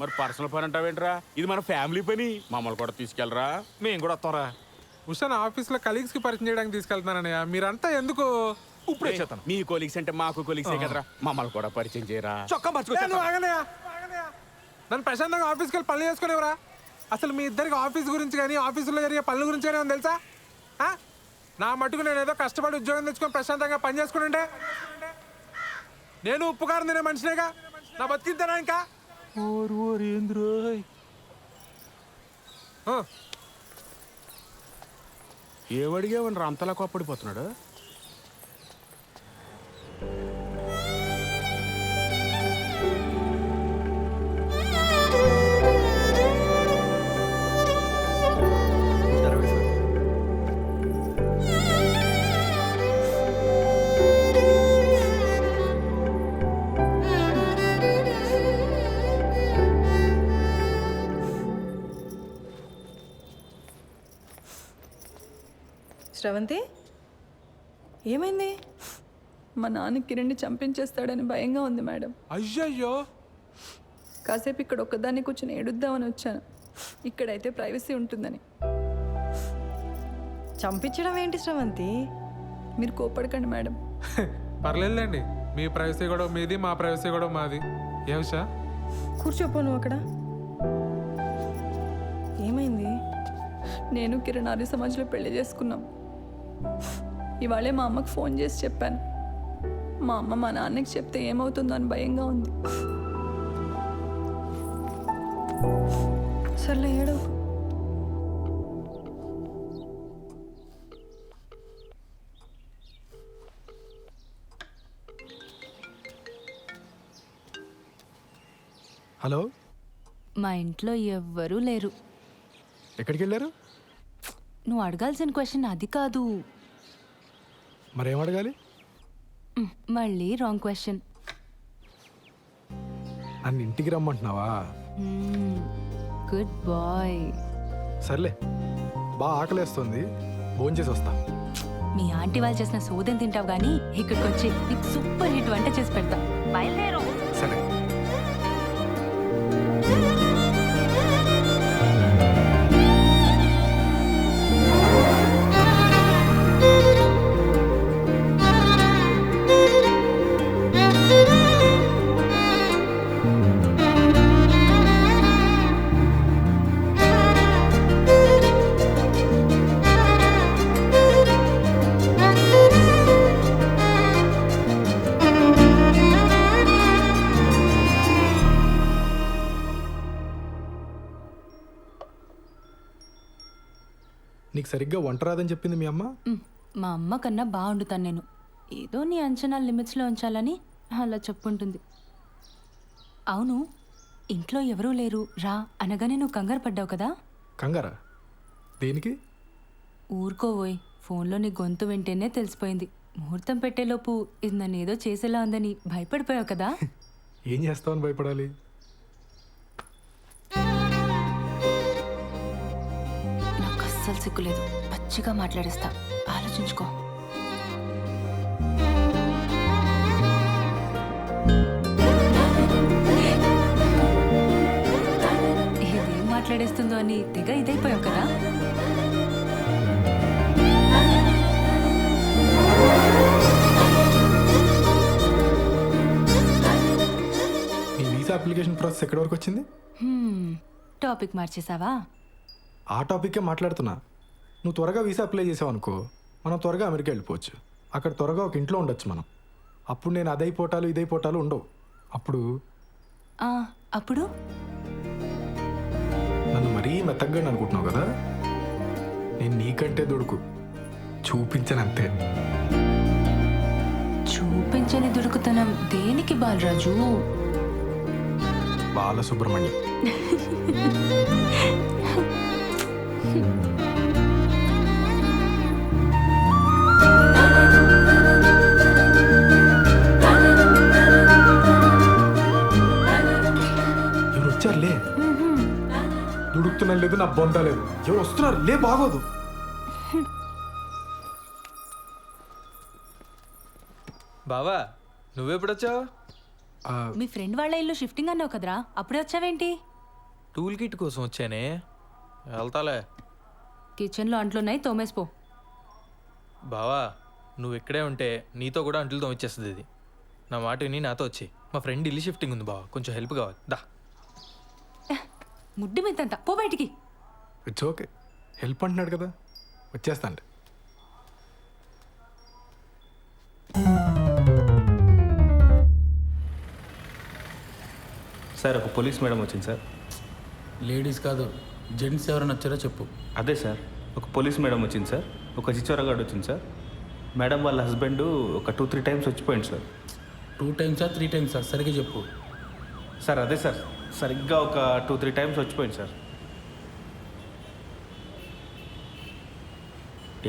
మరి పర్సనల్ పని అంటావేంట్రా? ఇది మన ఫ్యామిలీ పని, మమ్మల్ని కూడా తీసుకెళ్ళరా. మేము కూడా వస్తాంరా. ఉషాన్ ఆఫీస్లో కలీగ్స్కి పరిచయం చేయడానికి తీసుకెళ్తున్నానన్నయ్య. మీరంతా ఎందుకు? ఇప్పుడు వచ్చేస్తాను. మీ కొలీగ్స్ అంటే మాకు కొలీగ్సే కదరా, మమ్మల్ని కూడా పరిచయం చేయరా. చొక్కా మర్చిపోయి నన్ను ప్రశాంతంగా ఆఫీస్కి వెళ్ళి పనులు చేసుకునేవరా? అసలు మీ ఇద్దరికి ఆఫీస్ గురించి కానీ ఆఫీసులో జరిగే పనుల గురించి కానీ ఉంది తెలుసా? నా మటుకు నేను ఏదో కష్టపడి ఉద్యోగం తెచ్చుకొని ప్రశాంతంగా పని చేసుకుంటుంటే నేను ఉప్పు కారం తినే మనిషినేగా, నా బతికింతేనా ఇంకా? ఏవడిగేవని అంతలా కోప్పడిపోతున్నాడు? శ్రవంతి, ఏమైంది? మా నాన్న కిరణ్ని చంపించేస్తాడని భయంగా ఉంది మేడం. అయ్యయ్యో, కాసేపు ఇక్కడ ఒక్కదాన్ని కూర్చొని ఏడుద్దామని వచ్చాను. ఇక్కడైతే ప్రైవసీ ఉంటుందని. చంపించడం ఏంటి శ్రవంతి? మీరు కోపడకండి మేడం. పర్లేదులేండి, మీ ప్రైవసీ కూడా మీది, మా ప్రైవసీ కూడా మాది. ఏ విషయం? కూర్చోపో నువ్వు అక్కడ. ఏమైంది? నేను కిరణ్ ఆర్య సమాజ్లో పెళ్లి చేసుకున్నాం. ఇవాళే మా అమ్మకు ఫోన్ చేసి చెప్పాను. మా అమ్మ మా నాన్నకి చెప్తే ఏమవుతుందో అని భయంగా ఉంది. సర్లే ఏడో. హలో, మా ఇంట్లో ఎవ్వరూ లేరు. ఎక్కడికి వెళ్ళారు? నువ్వు అడగాల్సిన క్వశ్చన్ అది కాదు. మరేం అడగాలి? మళ్ళీ రాంగ్ క్వశ్చన్. నన్ను ఇంటికి రమ్మంటున్నావా? Good bye. సర్లే, బాగా ఆకలేస్తుంది, భోంచేసి వస్తా. మీ ఆంటీ వాళ్ళు చేసిన సోదం తింటావు కానీ ఇక్కడికి వచ్చి నీకు సూపర్ హిట్ వంట చేసి పెడతా. బయలుదేరు. సరే. నీకు సరిగ్గా వంట రాదని చెప్పింది మీ అమ్మ? మా అమ్మ కన్నా బాగుండుతాను నేను. ఏదో నీ అంచనా లిమిట్స్లో ఉంచాలని అలా చెప్పుంటుంది. అవును, ఇంట్లో ఎవరూ లేరు రా అనగానే నువ్వు కంగారు పడ్డావు కదా? కంగారా? దేనికి? ఊరుకోవోయ్, ఫోన్లో నీ గొంతు వింటేనే తెలిసిపోయింది. ముహూర్తం పెట్టేలోపు ఇది నన్ను ఏదో చేసేలా ఉందని భయపడిపోయావు కదా? ఏం చేస్తావని భయపడాలి? నాకు అస్సలు సిగ్గులేదు, పచ్చిగా మాట్లాడేస్తా, ఆలోచించుకో. ఇదేం మాట్లాడేస్తుందో అని తెగ ఇదైపోయావు కదా? నీ వీసా అప్లికేషన్ ప్రాసెస్ ఎక్కడి వరకు వచ్చింది? టాపిక్ మార్చేసావా? ఆ టాపిక్కే మాట్లాడుతున్నా. నువ్వు త్వరగా వీసా అప్లై చేసావు అనుకో, మనం త్వరగా అమెరికా వెళ్ళిపోవచ్చు. అక్కడ త్వరగా ఒక ఇంట్లో ఉండొచ్చు మనం. అప్పుడు నేను అదైపోటాలు ఇదైపోటాలు ఉండవు. అప్పుడు అప్పుడు నన్ను మరీ మెత్తగ్గా అనుకుంటున్నావు కదా? నేను నీకంటే దొడుకు చూపించనంతే. చూపించని దుడుకుతనం దేనికి బాలరాజు? బాలసుబ్రహ్మణ్యం. ఎవరు వచ్చారులే? దుడుకుతున్నా లేదు, నా బొంద లేదు. ఎవరు వస్తున్నారు? లే, బాగోదు. బావా, నువ్వెప్పుడొచ్చావు? మీ ఫ్రెండ్ వాళ్ళ ఇల్లు షిఫ్టింగ్ అన్నావు కదరా, అప్పుడే వచ్చావేంటి? టూల్ కిట్ కోసం వచ్చానే, వెళ్తాలే. కిచెన్లో అంట్లున్నాయి, తోమేసిపో. బావా, నువ్వు ఇక్కడే ఉంటే నీతో కూడా అంట్లు తోమిచ్చేస్తుంది ఇది. నా మాట విని నాతో వచ్చి. మా ఫ్రెండ్ ఇల్లు షిఫ్టింగ్ ఉంది బావా, కొంచెం హెల్ప్ కావాలి. దా. ముడ్డి మీదంట పో బయటికి. ఇట్స్ ఓకే, హెల్ప్ అంటున్నాడు కదా, వచ్చేస్తాను. సార్ ఒక పోలీస్ మేడం వచ్చింది సార్. లేడీస్ కాదు, జెంట్స్ ఎవరైనా వచ్చారో చెప్పు. అదే సార్, ఒక పోలీస్ మేడం వచ్చింది సార్, ఒక చిచ్చోరగాడు వచ్చింది సార్. మేడం వాళ్ళ హస్బెండ్ ఒక 2-3 టైమ్స్ వచ్చిపోయింది సార్. 2 టైమ్సా 3 టైమ్సా సరిగ్గా చెప్పు. సార్ అదే సార్, సరిగ్గా ఒక 2-3 టైమ్స్ వచ్చిపోయింది సార్.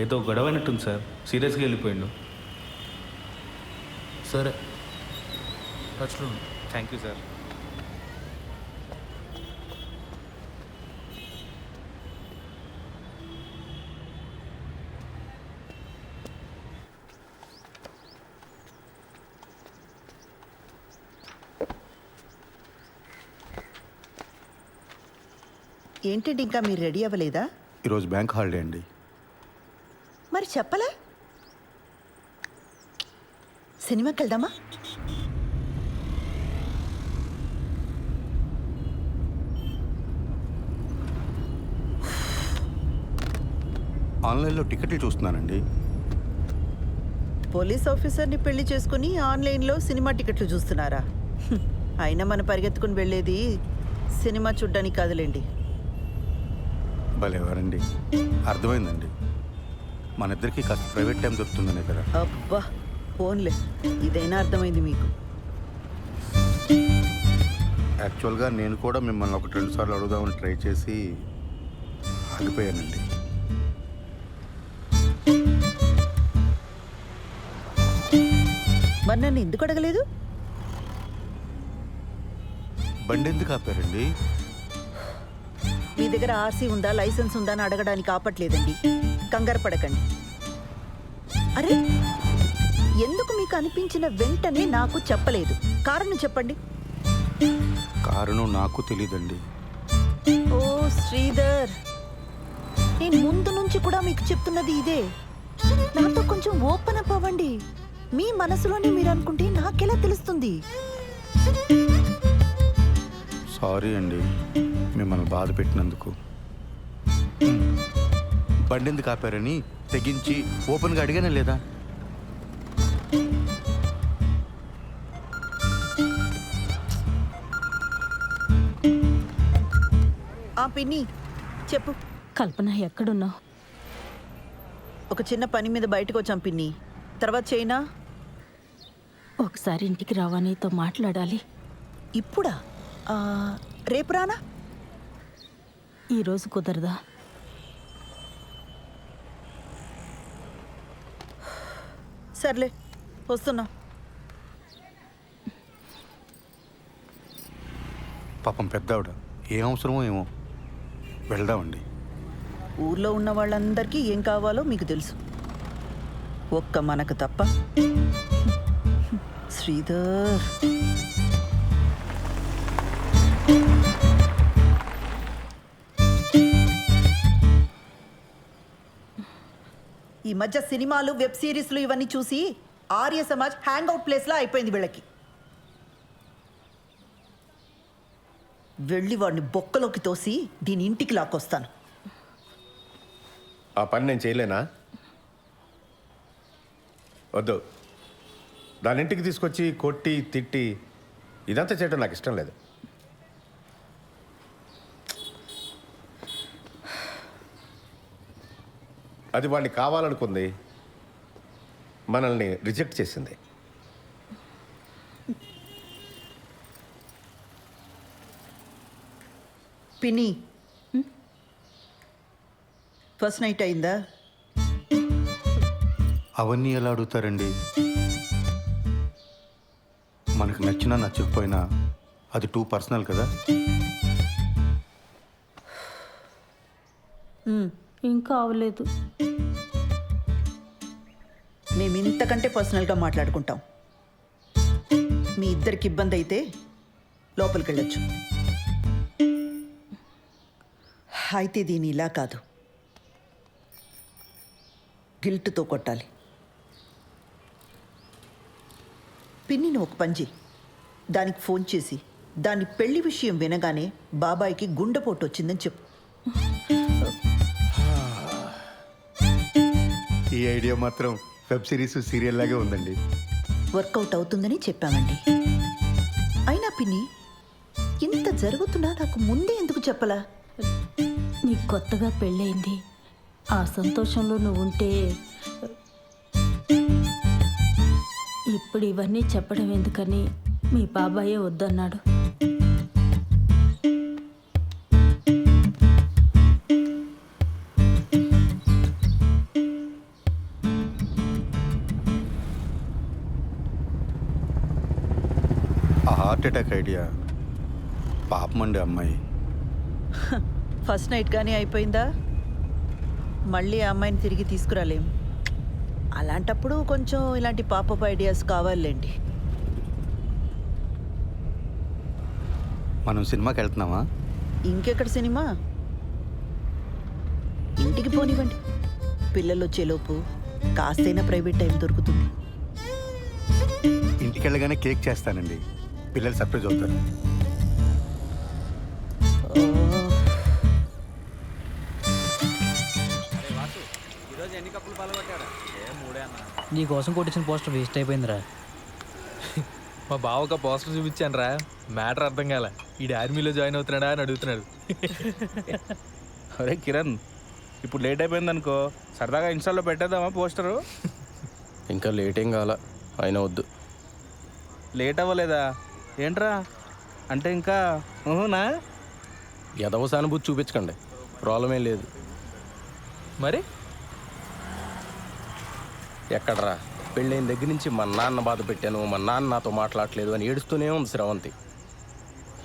ఏదో గొడవ అయినట్టుంది సార్, సీరియస్గా వెళ్ళిపోయిండు. సరే, టచ్లో ఉండు. Thank you sir. ఏంటండి ఇంకా మీరు రెడీ అవ్వలేదా? ఈరోజు బ్యాంక్ హాలిడే అండి. మరి చెప్పలే. సినిమాకి వెళ్దామా? ఆన్లైన్లో టికెట్లు చూస్తున్నానండి. పోలీస్ ఆఫీసర్ని పెళ్లి చేసుకుని ఆన్లైన్లో సినిమా టికెట్లు చూస్తున్నారా? అయినా మనం పరిగెత్తుకుని వెళ్ళేది సినిమా చూడ్డానికి కాదులేండి. భలేవారండి, అర్థమైందండి. మన ఇద్దరికి కాస్త ప్రైవేట్ టైం దొరుకుతుందనే కదా. అబ్బా ఫోన్లే, ఇదైనా అర్థమైంది మీకు. యాక్చువల్గా నేను కూడా మిమ్మల్ని 1-2 సార్లు అడుగుదామని ట్రై చేసి ఆగిపోయానండి. మరి నన్ను ఎందుకు అడగలేదు? బండి ఎందుకు ఆపారండి? మీ దగ్గర ఆర్సీ ఉందా, లైసెన్స్ ఉందా అని అడగడానికి ఆపట్లేదండి. కంగారు పడకండి. అరే, ఎందుకు మీకు అనిపించిన వెంటనే నాకు చెప్పలేదు? కారణం చెప్పండి. కారణం నాకు తెలీదండి. ఓ శ్రీధర్, నేను ముందు నుంచి కూడా మీకు చెప్తున్నది ఇదే. నాతో కొంచెం ఓపెన్ అప్ అవ్వండి. మీ మనసులోనే మీరు అనుకుంటే నాకెలా తెలుస్తుంది? సారీ అండి మిమ్మల్ని బాధ పెట్టినందుకు. బండి ఎందుకు ఆపారని తెగించి ఓపెన్గా అడిగానే లేదా? ఆ పిన్ని చెప్పు. కల్పన ఎక్కడున్నావు? ఒక చిన్న పని మీద బయటకు వచ్చాం పిన్ని, తర్వాత చేయనా? ఒకసారి ఇంటికి రావా, నీతో మాట్లాడాలి. ఇప్పుడా? రేపు రానా? ఈరోజు కుదరదా? సర్లే, వస్తున్నా. పాపం పెద్దావిడ, ఏం అవసరమో ఏమో. వెళ్దామండి. ఊర్లో ఉన్న వాళ్ళందరికీ ఏం కావాలో మీకు తెలుసు, ఒక్క మనకు తప్ప. శ్రీధర్, ఈ మధ్య సినిమాలు, వెబ్ సిరీస్లు ఇవన్నీ చూసి ఆర్య సమాజ్ హ్యాంగ్అవుట్ ప్లేస్లా అయిపోయింది వీళ్ళకి. వెళ్ళి వాడిని బొక్కలోకి తోసి దీని ఇంటికి లాక్కొస్తాను. ఆ పని నేను చేయలేనా? వద్దు, దాని ఇంటికి తీసుకొచ్చి కొట్టి తిట్టి ఇదంతా చేయడం నాకు ఇష్టం లేదు. అది వాడిని కావాలనుకుంది, మనల్ని రిజెక్ట్ చేసింది. పిన్ని, ఫస్ట్ నైట్ అయిందా? అవన్నీ ఎలా అడుగుతారండి? మనకు నచ్చినా నచ్చకపోయినా అది 2 పర్సనల్ కదా. ఇంకా అవలేదు. మేము ఇంతకంటే పర్సనల్గా మాట్లాడుకుంటాం. మీ ఇద్దరికి ఇబ్బంది అయితే లోపలికి వెళ్ళొచ్చు. అయితే దీని ఇలా కాదు, గిల్ట్తో కొట్టాలి. పిన్నిని ఒక పని చేయి, దానికి ఫోన్ చేసి దాని పెళ్లి విషయం వినగానే బాబాయికి గుండెపోటు వచ్చిందని చెప్పు. ఈ ఐడియా మాత్రం వెబ్ సిరీస్ సీరియల్ లాగే ఉందండి. వర్కౌట్ అవుతుందని చెప్పామండి. అయినా పిన్ని, ఇంత జరుగుతున్నా నాకు ముందే ఎందుకు చెప్పలా? నీకు కొత్తగా పెళ్ళయింది, ఆ సంతోషంలో నువ్వు ఉంటే ఇప్పుడు ఇవన్నీ చెప్పడం ఎందుకని మీ బాబాయే వద్దన్నాడు. ఆ హార్ట్ అటాక్ ఐడియా పాపమండి అమ్మాయి. ఫస్ట్ నైట్ కానీ అయిపోయిందా? మళ్ళీ ఆ అమ్మాయిని తిరిగి తీసుకురాలేం. అలాంటప్పుడు కొంచెం ఇలాంటి పాపప్ ఐడియాస్ కావాలండి. మనం సినిమాకి వెళ్తున్నామా? ఇంకెక్కడ సినిమా? ఇంటికి పోనివ్వండి. పిల్లలు వచ్చేలోపు కాస్తైనా ప్రైవేట్ టైం దొరుకుతుంది. ఇంటికి వెళ్ళగానే కేక్ చేస్తానండి, పిల్లలు సర్ప్రైజ్ అవుతారు. నీకోసం కొట్టించిన పోస్టర్ వేస్ట్ అయిపోయిందిరా. మా బావ ఒక పోస్టర్ చూపించాను రా, మ్యాటర్ అర్థం కాల. ఈ ఆర్మీలో జాయిన్ అవుతున్నాడా అని అడుగుతున్నాడు. అరే కిరణ్, ఇప్పుడు లేట్ అయిపోయింది అనుకో, సరదాగా ఇన్స్టాల్లో పెట్టేద్దామా పోస్టరు? ఇంకా లేట్ ఏం కాల, అయినా వద్దు. లేట్ అవ్వలేదా ఏంట్రా? అంటే ఇంకా ఊహునా? ఎదవ సానుభూతి చూపించకండి, ప్రాబ్లం ఏం లేదు. మరి ఎక్కడరా, పెళ్ళైన దగ్గర నుంచి మా నాన్న బాధ పెట్టాను, మా నాన్న నాతో మాట్లాడలేదు అని ఏడుస్తూనే ఉంది శ్రవంతి.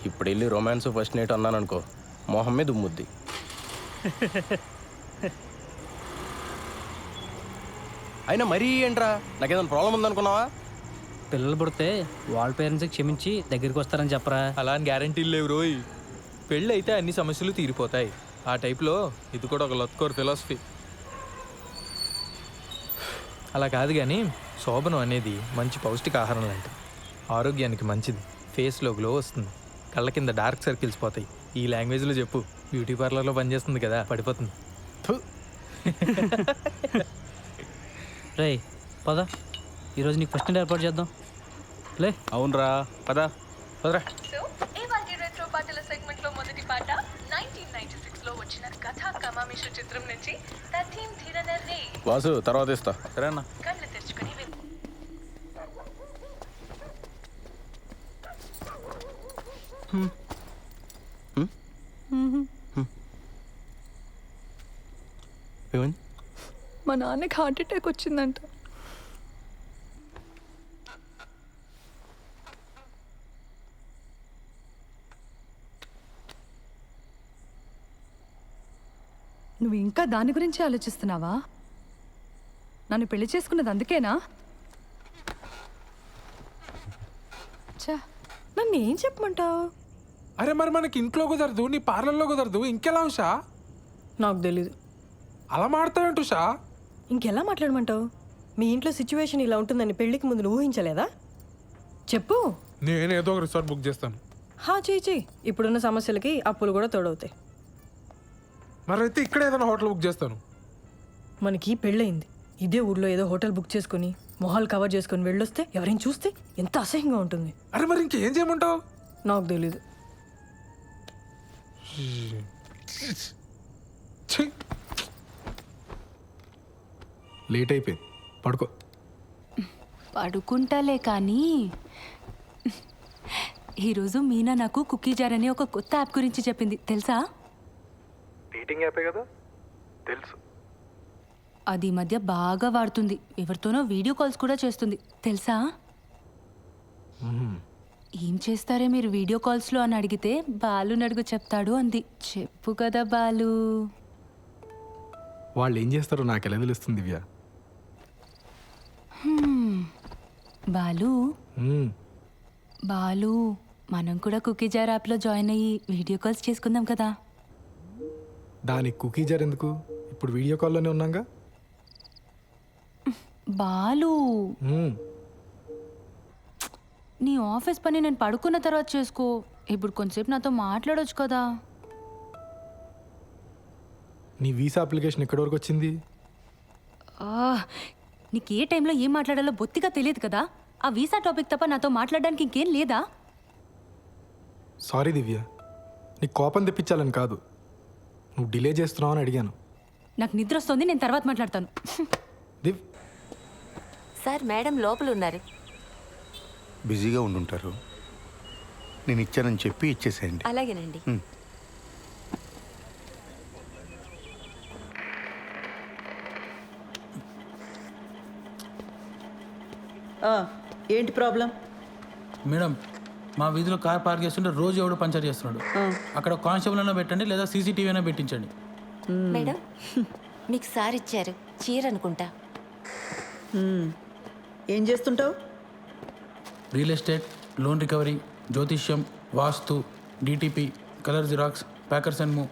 ఇప్పుడు వెళ్ళి రొమాన్స్ ఫస్ట్ నైట్ అన్నాను అనుకో, మొహం మీద ఉమ్ముద్ది. అయినా మరీ ఏంట్రా, నాకేదైనా ప్రాబ్లం ఉందనుకున్నావా? పిల్లలు పుడితే వాళ్ళ పేరెంట్స్కి క్షమించి దగ్గరికి వస్తారని చెప్పరా. అలా అని గ్యారంటీలు లేవు రోయ్. పెళ్ళి అయితే అన్ని సమస్యలు తీరిపోతాయి. ఆ టైప్లో ఇది కూడా ఒక లత్కోర్ ఫిలాసఫీ. అలా కాదు కానీ శోభనం అనేది మంచి పౌష్టికాహారం లాంటిది. ఆరోగ్యానికి మంచిది, ఫేస్లో గ్లో వస్తుంది, కళ్ళ కింద డార్క్ సర్కిల్స్ పోతాయి. ఈ లాంగ్వేజ్లో చెప్పు, బ్యూటీ పార్లర్లో పనిచేస్తుంది కదా, పడిపోతుంది. రే పద, ఈరోజు నీకు ఫస్ట్ నైట్ ఏర్పాటు చేద్దాం. లే. అవునరా, పదా పదరా. రెట్రో పాటల సెగ్మెంట్ లో మొదటి పాట 1996 లో వచ్చిన కథా కమామిష చిత్రం నుంచి తథీం ధిరనర్రే. వాసు తర్వాత ఇస్తా. సరేనా? కళ్ళు తెరుచుకొని విను. మా నాన్నకి హార్ట్ అటాక్ వచ్చిందంట. నువ్వు ఇంకా దాని గురించి ఆలోచిస్తున్నావా? నన్ను పెళ్లి చేసుకున్నది అందుకేనా? నన్ను ఏం చెప్పమంటావు? అరే మరి మనకి ఇంట్లో కుదరదు, నీ పార్లర్లో కుదరదు, ఇంకెలా ఉషా? నాకు తెలీదు. అలా మాడతావేంటి ఉషా? ఇంకెలా మాట్లాడమంటావు? మీ ఇంట్లో సిచ్యువేషన్ ఇలా ఉంటుందని పెళ్ళికి ముందు నువ్వు ఊహించలేదా? చెప్పు. నేనేదో ఒక రిసార్ట్ బుక్ చేస్తాను. చెయ్యి. ఇప్పుడున్న సమస్యలకి అప్పులు కూడా తోడవుతాయి. మరైతే ఇక్కడ ఏదైనా హోటల్ బుక్ చేస్తాను. మనకి పెళ్ళయింది, ఇదే ఊర్లో ఏదో హోటల్ బుక్ చేసుకుని మొహాలు కవర్ చేసుకుని వెళ్ళొస్తే ఎవరైనా చూస్తే ఎంత అసహ్యంగా ఉంటుంది. అరే మరి ఇంకేం చేయమంటావు? నాకు తెలీదు. లేట్ అయిపోయింది, పడుకో. పడుకుంటాలే కానీ ఈరోజు మీనా నాకు కుకీ జార్ అనే ఒక కొత్త యాప్ గురించి చెప్పింది, తెలుసా? డేటింగ్ యాపే కదా, తెలుసు. అది ఈ మధ్య బాగా వాడుతుంది, ఎవరితోనో వీడియో కాల్స్ కూడా చేస్తుంది, తెలుసా? ఏం చేస్తారే మీరు వీడియో కాల్స్లో అని అడిగితే బాలు నడుగు చెప్తాడు అంది. చెప్పు కదా బాలు. వాళ్ళు ఏం చేస్తారో నాకు ఎలా తెలుస్తుంది దివ్య? బాలు బాలు మనం కూడా కుకీ జార్ యాప్లో జాయిన్ అయ్యి వీడియో కాల్స్ చేసుకుందాం కదా. దానికి కుకీ జార్ ఎందుకు? ఇప్పుడు వీడియో కాల్లోనే ఉన్నాగా. బాలు నీ ఆఫీస్ పని నేను పడుకున్న తర్వాత చేసుకో, ఇప్పుడు కొంచెంసేపు నాతో మాట్లాడొచ్చు కదా. నీ వీసా అప్లికేషన్ ఎక్కడి వరకు వచ్చింది? నీకు ఏ టైంలో ఏం మాట్లాడాలో బొత్తిగా తెలియదు కదా. ఆ వీసా టాపిక్ తప్ప నాతో మాట్లాడడానికి ఇంకేం లేదా? సారీ దివ్య, నీకు కోపం తెప్పించాలని కాదు, నువ్వు డిలే చేస్తున్నావు అని అడిగాను. నాకు నిద్ర వస్తుంది, నేను తర్వాత మాట్లాడతాను. దివ్ సార్ మేడం లోపల ఉన్నారు. బిజీగా ఉండుంటారు. నేను ఇచ్చానని చెప్పి ఇచ్చేసేయండి. అలాగేనండి. ఏంటి ప్రాబ్లం? మేడం, మా వీధిలో కార్ పార్క్ చేస్తుంటే రోజు ఎవడో పంచర్ చేస్తున్నాడు. అక్కడ కానిస్టేబుల్ అయినా పెట్టండి, లేదా సీసీటీవీ అయినా పెట్టించండి. మేడం మీకు సార్ ఇచ్చారు చీర అనుకుంటా. ఏం చేస్తుంటావు? రియల్ ఎస్టేట్, లోన్ రికవరీ, జ్యోతిష్యం, వాస్తు, DTP, colour xerox, packers and move.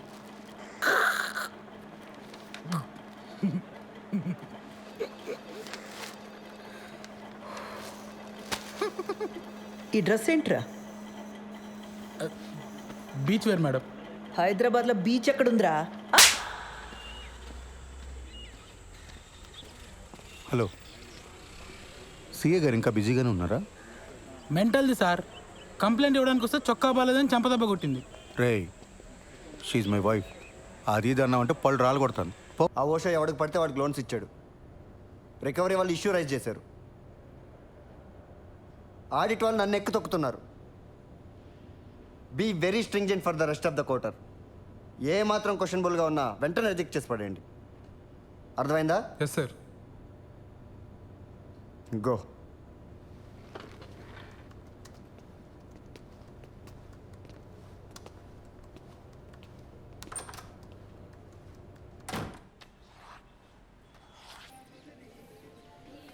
ఈ డ్రెస్ ఏంట్రా? Beach wear madam. హైదరాబాద్లో బీచ్ ఎక్కడుందిరా? హలో, సీఏ గారు ఇంకా బిజీగానే ఉన్నారా? మెంటల్ది సార్, కంప్లైంట్ ఇవ్వడానికి వస్తే చొక్కా బాలేదని చంపదెబ్బ కొట్టింది. రే, షీఈ్ మై వైఫ్. అది ఇది అన్నామంటే పళ్ళు రాలు కొడతాను. ఆ ఓషా ఎవడికి పడితే వాడికి లోన్స్ ఇచ్చాడు. రికవరీ వాళ్ళు ఇష్యూ రైజ్ చేశారు. ఆడిట్ వాళ్ళు నన్ను ఎక్కు తొక్కుతున్నారు. Be very stringent for the rest of the quarter. ఏ మాత్రం క్వశ్చనబుల్గా ఉన్నా వెంటనే రిజెక్ట్ చేసి పడేయండి. అర్థమైందా? Yes sir. గో.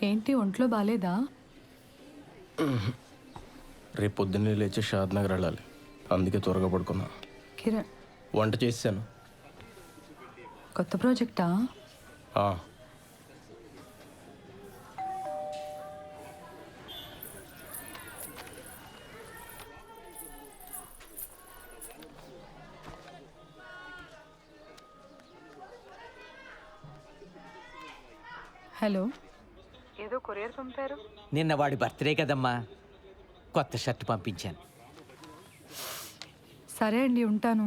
ఏంటి ఒంట్లో బాలేదా? రేపు పొద్దున్నే లేచి షాద్ నగర్ వెళ్ళాలి, అందుకే త్వరగా పడుకున్నా. కిరణ్, వంట చేశాను. కొత్త ప్రాజెక్టా? హలో, ఏదో కొరియర్ పంపారు. నిన్న వాడి బర్త్డే కదమ్మా, కొత్త షర్ట్ పంపించాను. సరే అండి, ఉంటాను.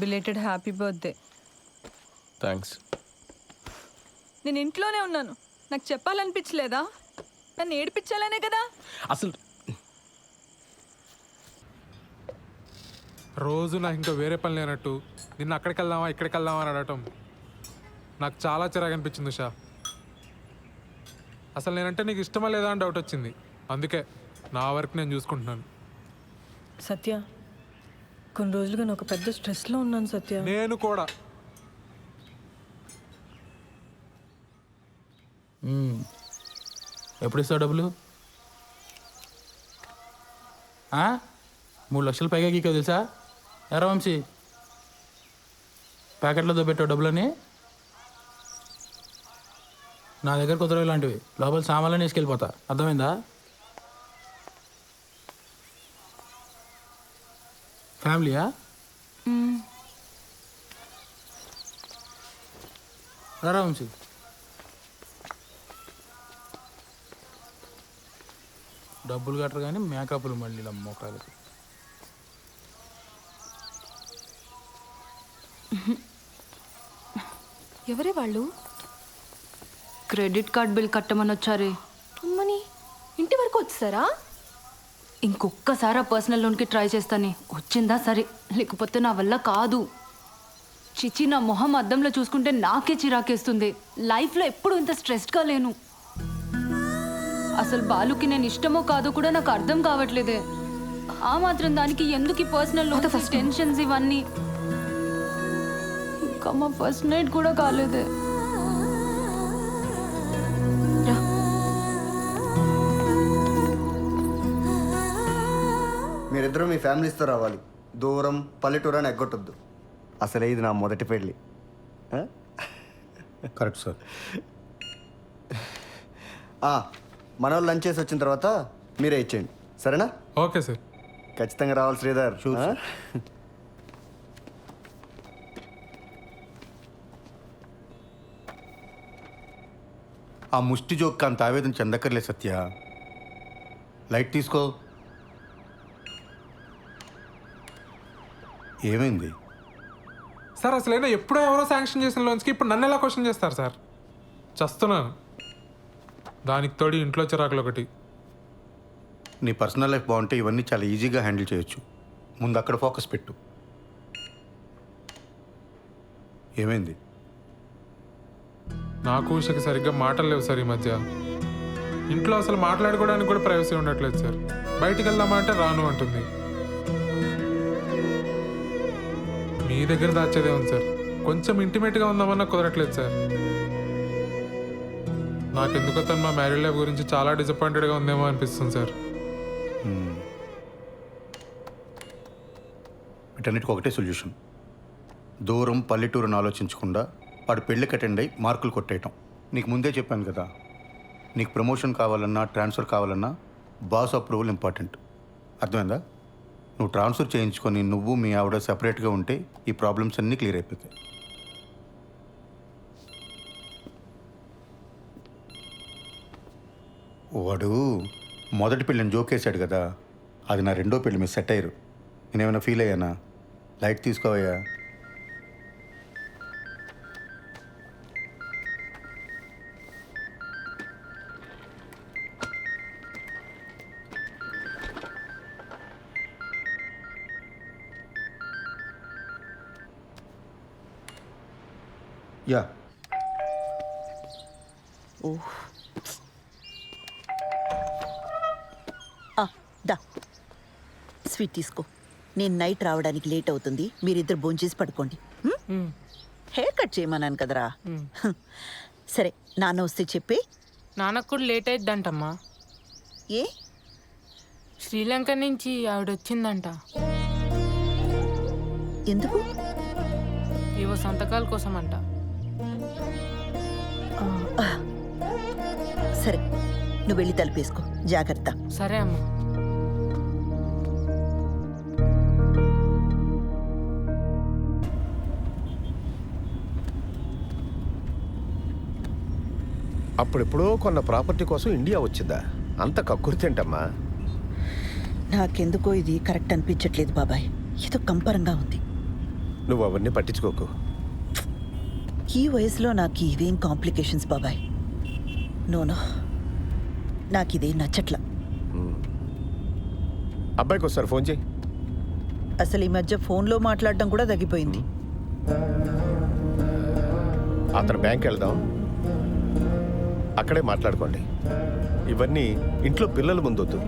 Belated happy birthday. థ్యాంక్స్. నేను ఇంట్లోనే ఉన్నాను, నాకు చెప్పాలనిపించలేదా? నన్ను ఏడిపించాలనే కదా. అసలు రోజు నాకు ఇంకా వేరే పని లేనట్టు నిన్ను అక్కడికి వెళ్దామా ఇక్కడికి వెళ్దామా అని అడగటం నాకు చాలా చిరాకు అనిపించింది ఉషా. అసలు నేనంటే నీకు ఇష్టమా లేదా అని డౌట్ వచ్చింది. అందుకే నా వర్క్ నేను చూసుకుంటున్నాను. సత్య, కొన్ని రోజులుగా నేను ఒక పెద్ద స్ట్రెస్లో ఉన్నాను సత్య. నేను కూడా. ఎప్పుడు ఇస్తావు డబ్బులు? 3 లక్షలు పైగా గీకో తెలుసా? ఎరా వంశీ, ప్యాకెట్లో పెట్టావు డబ్బులని. నా దగ్గర కుదరవు ఇలాంటివి. లోపల సామాన్లని వేసుకెళ్ళిపోతా, అర్థమైందా? ఫ్యామిలీయా? రా వంశీ. డబ్బులు కట్టరు కానీ మేకప్లు మళ్ళీ మొక్కలకి. ఎవరే వాళ్ళు? క్రెడిట్ కార్డ్ బిల్ కట్టమని వచ్చారే. అమ్మని, ఇంటి వరకు వచ్చారా? ఇంకొక్కసారి ఆ పర్సనల్ లోన్కి ట్రై చేస్తానే. వచ్చిందా సరే, లేకపోతే నా వల్ల కాదు. చిచి, నా మొహం అద్దంలో చూసుకుంటే నాకే చిరాకేస్తుంది. లైఫ్లో ఎప్పుడు ఇంత స్ట్రెస్డ్గా లేను. అసలు బాలుకి నేను ఇష్టమో కాదో కూడా నాకు అర్థం కావట్లేదే. ఆ మాత్రం దానికి ఎందుకు పర్సనల్ లోన్స్, టెన్షన్స్ ఇవన్నీ? ఇంకా మా ఫస్ట్ నైట్ కూడా కాలేదే. మీరిద్దరూ మీ ఫ్యామిలీస్తో రావాలి. దూరం పల్లెటూరు అని ఎగ్గొట్టొద్దు. అసలే ఇది నా మొదటి పెళ్ళి. Correct sir. మన వాళ్ళు లంచ్ చేసి వచ్చిన తర్వాత మీరే ఇచ్చేయండి, సరేనా? Okay sir. ఖచ్చితంగా రావాలి శ్రీధర్. ఆ ముష్టి జోక్ అంత ఆవేదన చెందక్కర్లే సత్య. లైట్ తీసుకో. ఏమైంది సార్? అసలైనా ఎప్పుడో ఎవరో శాంక్షన్ చేసిన లోన్స్కి ఇప్పుడు నన్ను ఎలా క్వశ్చన్ చేస్తారు సార్? చస్తున్నాను. దానికి తోడి ఇంట్లో చిరాకులు ఒకటి. నీ పర్సనల్ లైఫ్ బాగుంటే ఇవన్నీ చాలా ఈజీగా హ్యాండిల్ చేయొచ్చు. ముందు అక్కడ ఫోకస్ పెట్టు. ఏమైంది? నాకు ఉషకి సరిగ్గా మాటలు లేవు సార్ ఈ మధ్య. ఇంట్లో అసలు మాట్లాడుకోవడానికి కూడా ప్రైవసీ ఉండట్లేదు సార్. బయటికి వెళ్దామా అంటే రాను అంటుంది. మీ దగ్గర దాచేదే ఉంది సార్. కొంచెం ఇంటిమేట్గా ఉందామన్నా కుదరట్లేదు సార్. నాకెందుకో తను మా మ్యారీడ్ లైఫ్ గురించి చాలా డిసప్పాయింటెడ్గా ఉందేమో అనిపిస్తుంది సార్. వీటన్నిటికి ఒకటే సొల్యూషన్. దూరం పల్లెటూరుని ఆలోచించకుండా వాడు పెళ్ళికి అటెండ్ అయ్యి మార్కులు కొట్టేయటం. నీకు ముందే చెప్పాను కదా, నీకు ప్రమోషన్ కావాలన్నా ట్రాన్స్ఫర్ కావాలన్నా బాస్ అప్రూవల్ ఇంపార్టెంట్. అర్థమైందా? నువ్వు ట్రాన్స్ఫర్ చేయించుకొని నువ్వు మీ ఆవిడ సెపరేట్గా ఉంటే ఈ ప్రాబ్లమ్స్ అన్నీ క్లియర్ అయిపోతాయి. వాడు మొదటి పెళ్ళిని జోకేశాడు కదా, అది నా రెండో పెళ్ళి మీద సెట్ అయ్యారు. నేనేమైనా ఫీల్ అయ్యానా? లైట్ తీసుకోవయ్యా. యా. దా స్వీట్ తీసుకో. నేను నైట్ రావడానికి లేట్ అవుతుంది, మీరిద్దరు భోంచేసి పడుకోండి. హెయిర్ కట్ చేయమన్నాను కదరా. సరే, నాన్న వస్తే చెప్పి. నాన్నకు కూడా లేట్ అయిద్దంటమ్మా. ఏ? శ్రీలంక నుంచి ఆవిడ వచ్చిందంట. ఎందుకు? ఏవో సంతకాల కోసం అంట. సరే, నువ్వు వెళ్ళి తలుపేసుకో. జాగ్రత్త. సరే అమ్మా. అప్పుడెప్పుడో కొన్న ప్రాపర్టీ కోసం ఇండియా వచ్చిందా? అంత కక్కుర్తేంటమ్మా? నాకెందుకో ఇది కరెక్ట్ అనిపించట్లేదు బాబాయ్. ఏదో కంపరంగా ఉంది. నువ్వు అవన్నీ పట్టించుకోకు. ఈ వయసులో నాకు ఇవేం కాంప్లికేషన్స్ బాబాయ్. నోనో, నాకు ఇదే నచ్చట్లా. అబ్బాయికి ఒకసారి ఫోన్ చేయి. అసలు ఈ మధ్య ఫోన్లో మాట్లాడడం కూడా తగ్గిపోయింది. అతను బ్యాంక్ వెళ్దాం, అక్కడే మాట్లాడుకోండి. ఇవన్నీ ఇంట్లో పిల్లల ముందొద్దు.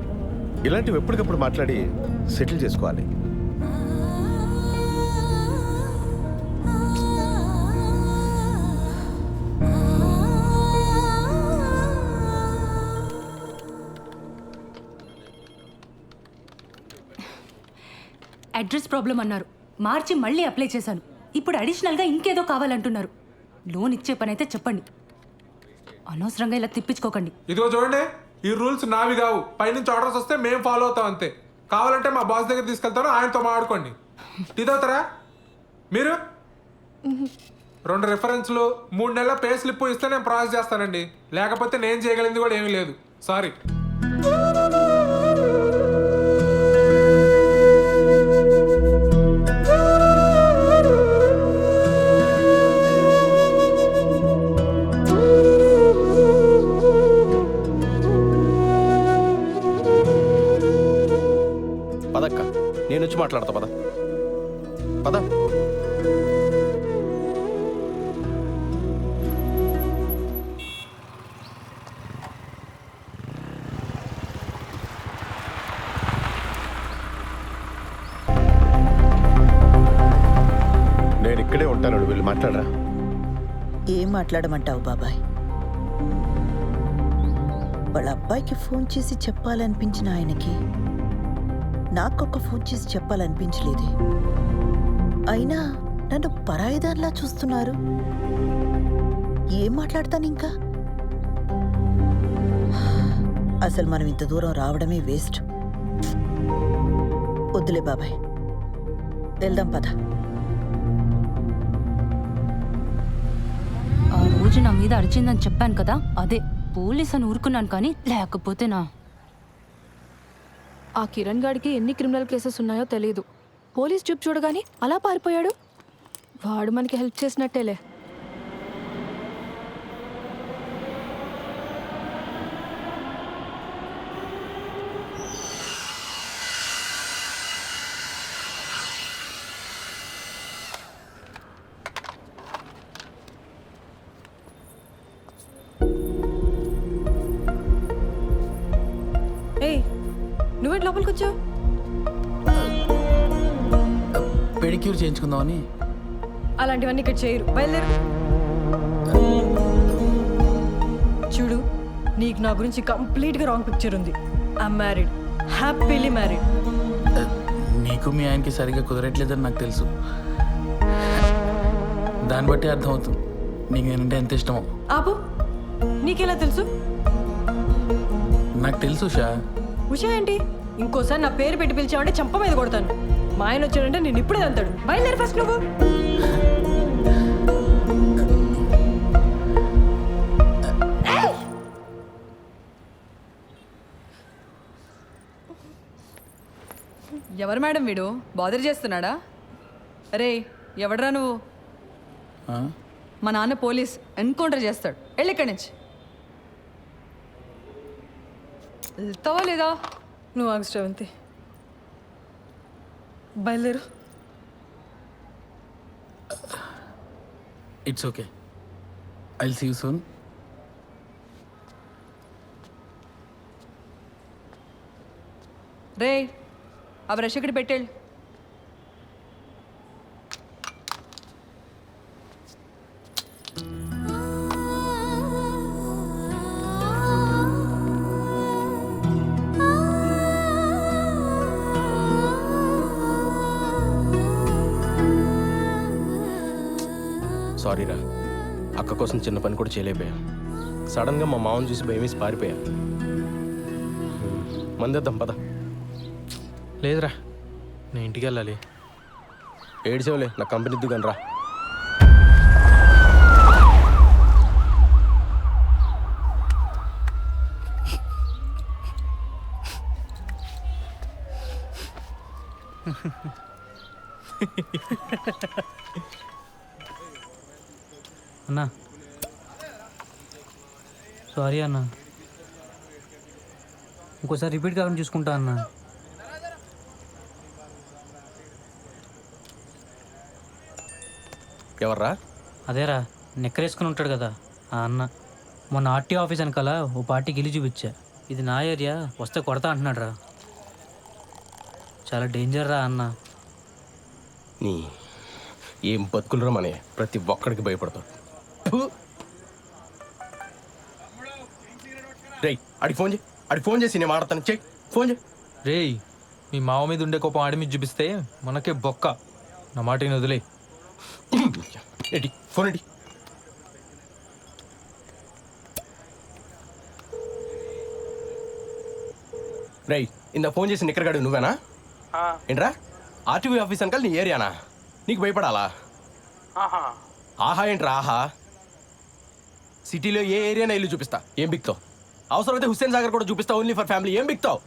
ఇలాంటివి ఎప్పటికప్పుడు మాట్లాడి సెటిల్ చేసుకోవాలి. అడ్రస్ ప్రాబ్లం అన్నారు, మార్చి మళ్ళీ అప్లై చేశాను. ఇప్పుడు అడిషనల్గా ఇంకేదో కావాలంటున్నారు. లోన్ ఇచ్చే పని అయితే చెప్పండి, అనవసరంగా ఇలా తిప్పించుకోకండి. ఇదిగో చూడండి, ఈ రూల్స్ నావి కావు. పైనుంచి ఆర్డర్స్ వస్తే మేము ఫాలో అవుతాం అంతే. కావాలంటే మా బాస్ దగ్గర తీసుకెళ్తాను, ఆయనతో మాట్లాడుకోండి. ఇదవుతారా మీరు? 2 రెఫరెన్స్లు, 3 నెలల పే స్లిప్ ఇస్తే నేను ప్రాసెస్ చేస్తానండి. లేకపోతే నేను చేయగలిగింది కూడా ఏమీ లేదు. సారీ. పదక్క, నేను వచ్చి మాట్లాడతా. పద పద. నేను ఇక్కడే ఉంటాను, వెళ్ళి మాట్లాడరా. ఏం మాట్లాడమంటావు బాబాయ్? వాళ్ళ అబ్బాయికి ఫోన్ చేసి చెప్పాలనిపించిన ఆయనకి నాకొక ఫోన్ చేసి చెప్పాలనిపించలేదే. అయినా నన్ను పరాయిదానిలా చూస్తున్నారు. ఏం మాట్లాడతాను ఇంకా? అసలు మనం ఇంత దూరం రావడమే వేస్ట్. వద్దులే బాబాయ్, వెళ్దాం పద. ఆ రోజు నా మీద అరిచిందని చెప్పాను కదా, అదే పోలీస్ అని ఊరుకున్నాను, కానీ లేకపోతే నా ఆ కిరణ్ గాడికి ఎన్ని క్రిమినల్ కేసెస్ ఉన్నాయో తెలియదు. పోలీస్ చూపు చూడగానే అలా పారిపోయాడు. వాడు మనకి హెల్ప్ చేసినట్టేలే. ఏయ్, నువ్వేంటి లోపలికి వచ్చావు? పెడిక్యూర్ చేయించుకుందామని. అలాంటివన్నీ ఇక్కడ చేయరు, బయలుదేరు. చూడు, నీకు నా గురించి కంప్లీట్గా రాంగ్ పిక్చర్ ఉంది. I'm married, happily married. నీకు మీ ఆయనకి సరిగ్గా కుదరట్లేదని నాకు తెలుసు. దాన్ని బట్టి అర్థమవుతుంది నీకు నేనంటే ఎంత ఇష్టమో. ఆపు, నీకెలా తెలుసు? నాకు తెలుసు ఉషా. ఉషా ఏంటి? ఇంకోసారి నా పేరు పెట్టి పిలిచావంటే చంప మీద కొడతాను. మా ఆయన వచ్చాడంటే నేను ఇప్పుడే అంతాడు. బయలుదేరి ఫస్ట్ నువ్వు. ఎవరు మేడం వీడు? బాదర్ చేస్తున్నాడా? రే, ఎవడరా నువ్వు? మా నాన్న పోలీస్, ఎన్కౌంటర్ చేస్తాడు. వెళ్ళి ఇక్కడి నుంచి. వెళ్తావా లేదా? నువ్వు ఆగు శ్రవంతి, బయలుదేరు. It's okay, I'll see you soon. రే, ఆ బ్రష్ ఇక్కడ పెట్టేళ్ళు. సారీరా, అక్క కోసం చిన్న పని కూడా చేయలేకపోయా. సడన్గా మా మామని చూసి భయమేసి పారిపోయా. మందేద్దాం పద. లేదురా, నేను ఇంటికి వెళ్ళాలి. ఏడ్చేవలే, నా కంపెనీ దిగాను రా. అన్నా సారీ అన్న, ఇంకోసారి రిపీట్ కాకుండా చూసుకుంటా అన్నా. ఎవర్రా? అదేరా, నెక్కరేసుకుని ఉంటాడు కదా ఆ అన్న. మొన్న ఆర్టీ ఆఫీస్ వెనకాల ఓ పార్టీ గిలి చూపించా. ఇది నా ఏరియా, వస్తే కొడతా అంటున్నాడు రా. చాలా డేంజర్ రా అన్న. నీ ఏం బతుకులరా మనే, ప్రతి ఒక్కడికి భయపడతావు. రేయ్, అడిగి ఫోన్ చేయి, అడిగి ఫోన్ చేసి నేను మాడతాను. చెయ్యి ఫోన్ చేయి. రేయ్, మీ మావ మీద ఉండే కోపం ఆడి మీద చూపిస్తే మనకే బొక్క. నా మాటని వదిలే. ఎడి ఫోన్ ఎడి. రేయ్, ఇందా ఫోన్ చేసి నిక్కరగాడు నువ్వేనా? ఏంట్రా, ఆర్టీవీ ఆఫీస్ అంకల్ నీ ఏరియానా? నీకు భయపడాలా? ఆహా ఏంట్రా ఆహా? సిటీలో ఏ ఏరియానా ఇల్లు చూపిస్తా, ఏం బిక్తావు? అవసరమైతే హుస్సేన్ సాగర్ కూడా చూపిస్తా, ఓన్లీ ఫర్ ఫ్యామిలీ. ఏం బిక్తావు?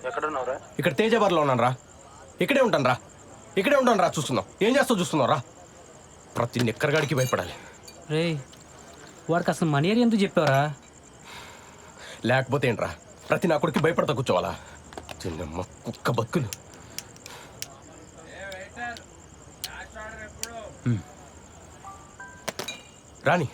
ఎక్కడున్నావురా? ఇక్కడ తేజబార్లో ఉన్నాను రా. ఇక్కడే ఉంటాను రా, ఇక్కడే ఉంటాను రా. చూస్తున్నావు, ఏం చేస్తావు చూస్తున్నావు రా. ప్రతి నిక్కరగాడికి భయపడాలి. రే, వాడికి అసలు మన ఏరియా ఎందుకు చెప్పావరా? లేకపోతే ఏంట్రా, ప్రతి నా కొడుకు భయపడతా కూర్చోవాలా? చిన్నమ్మ కుక్క బతుకులు. రాని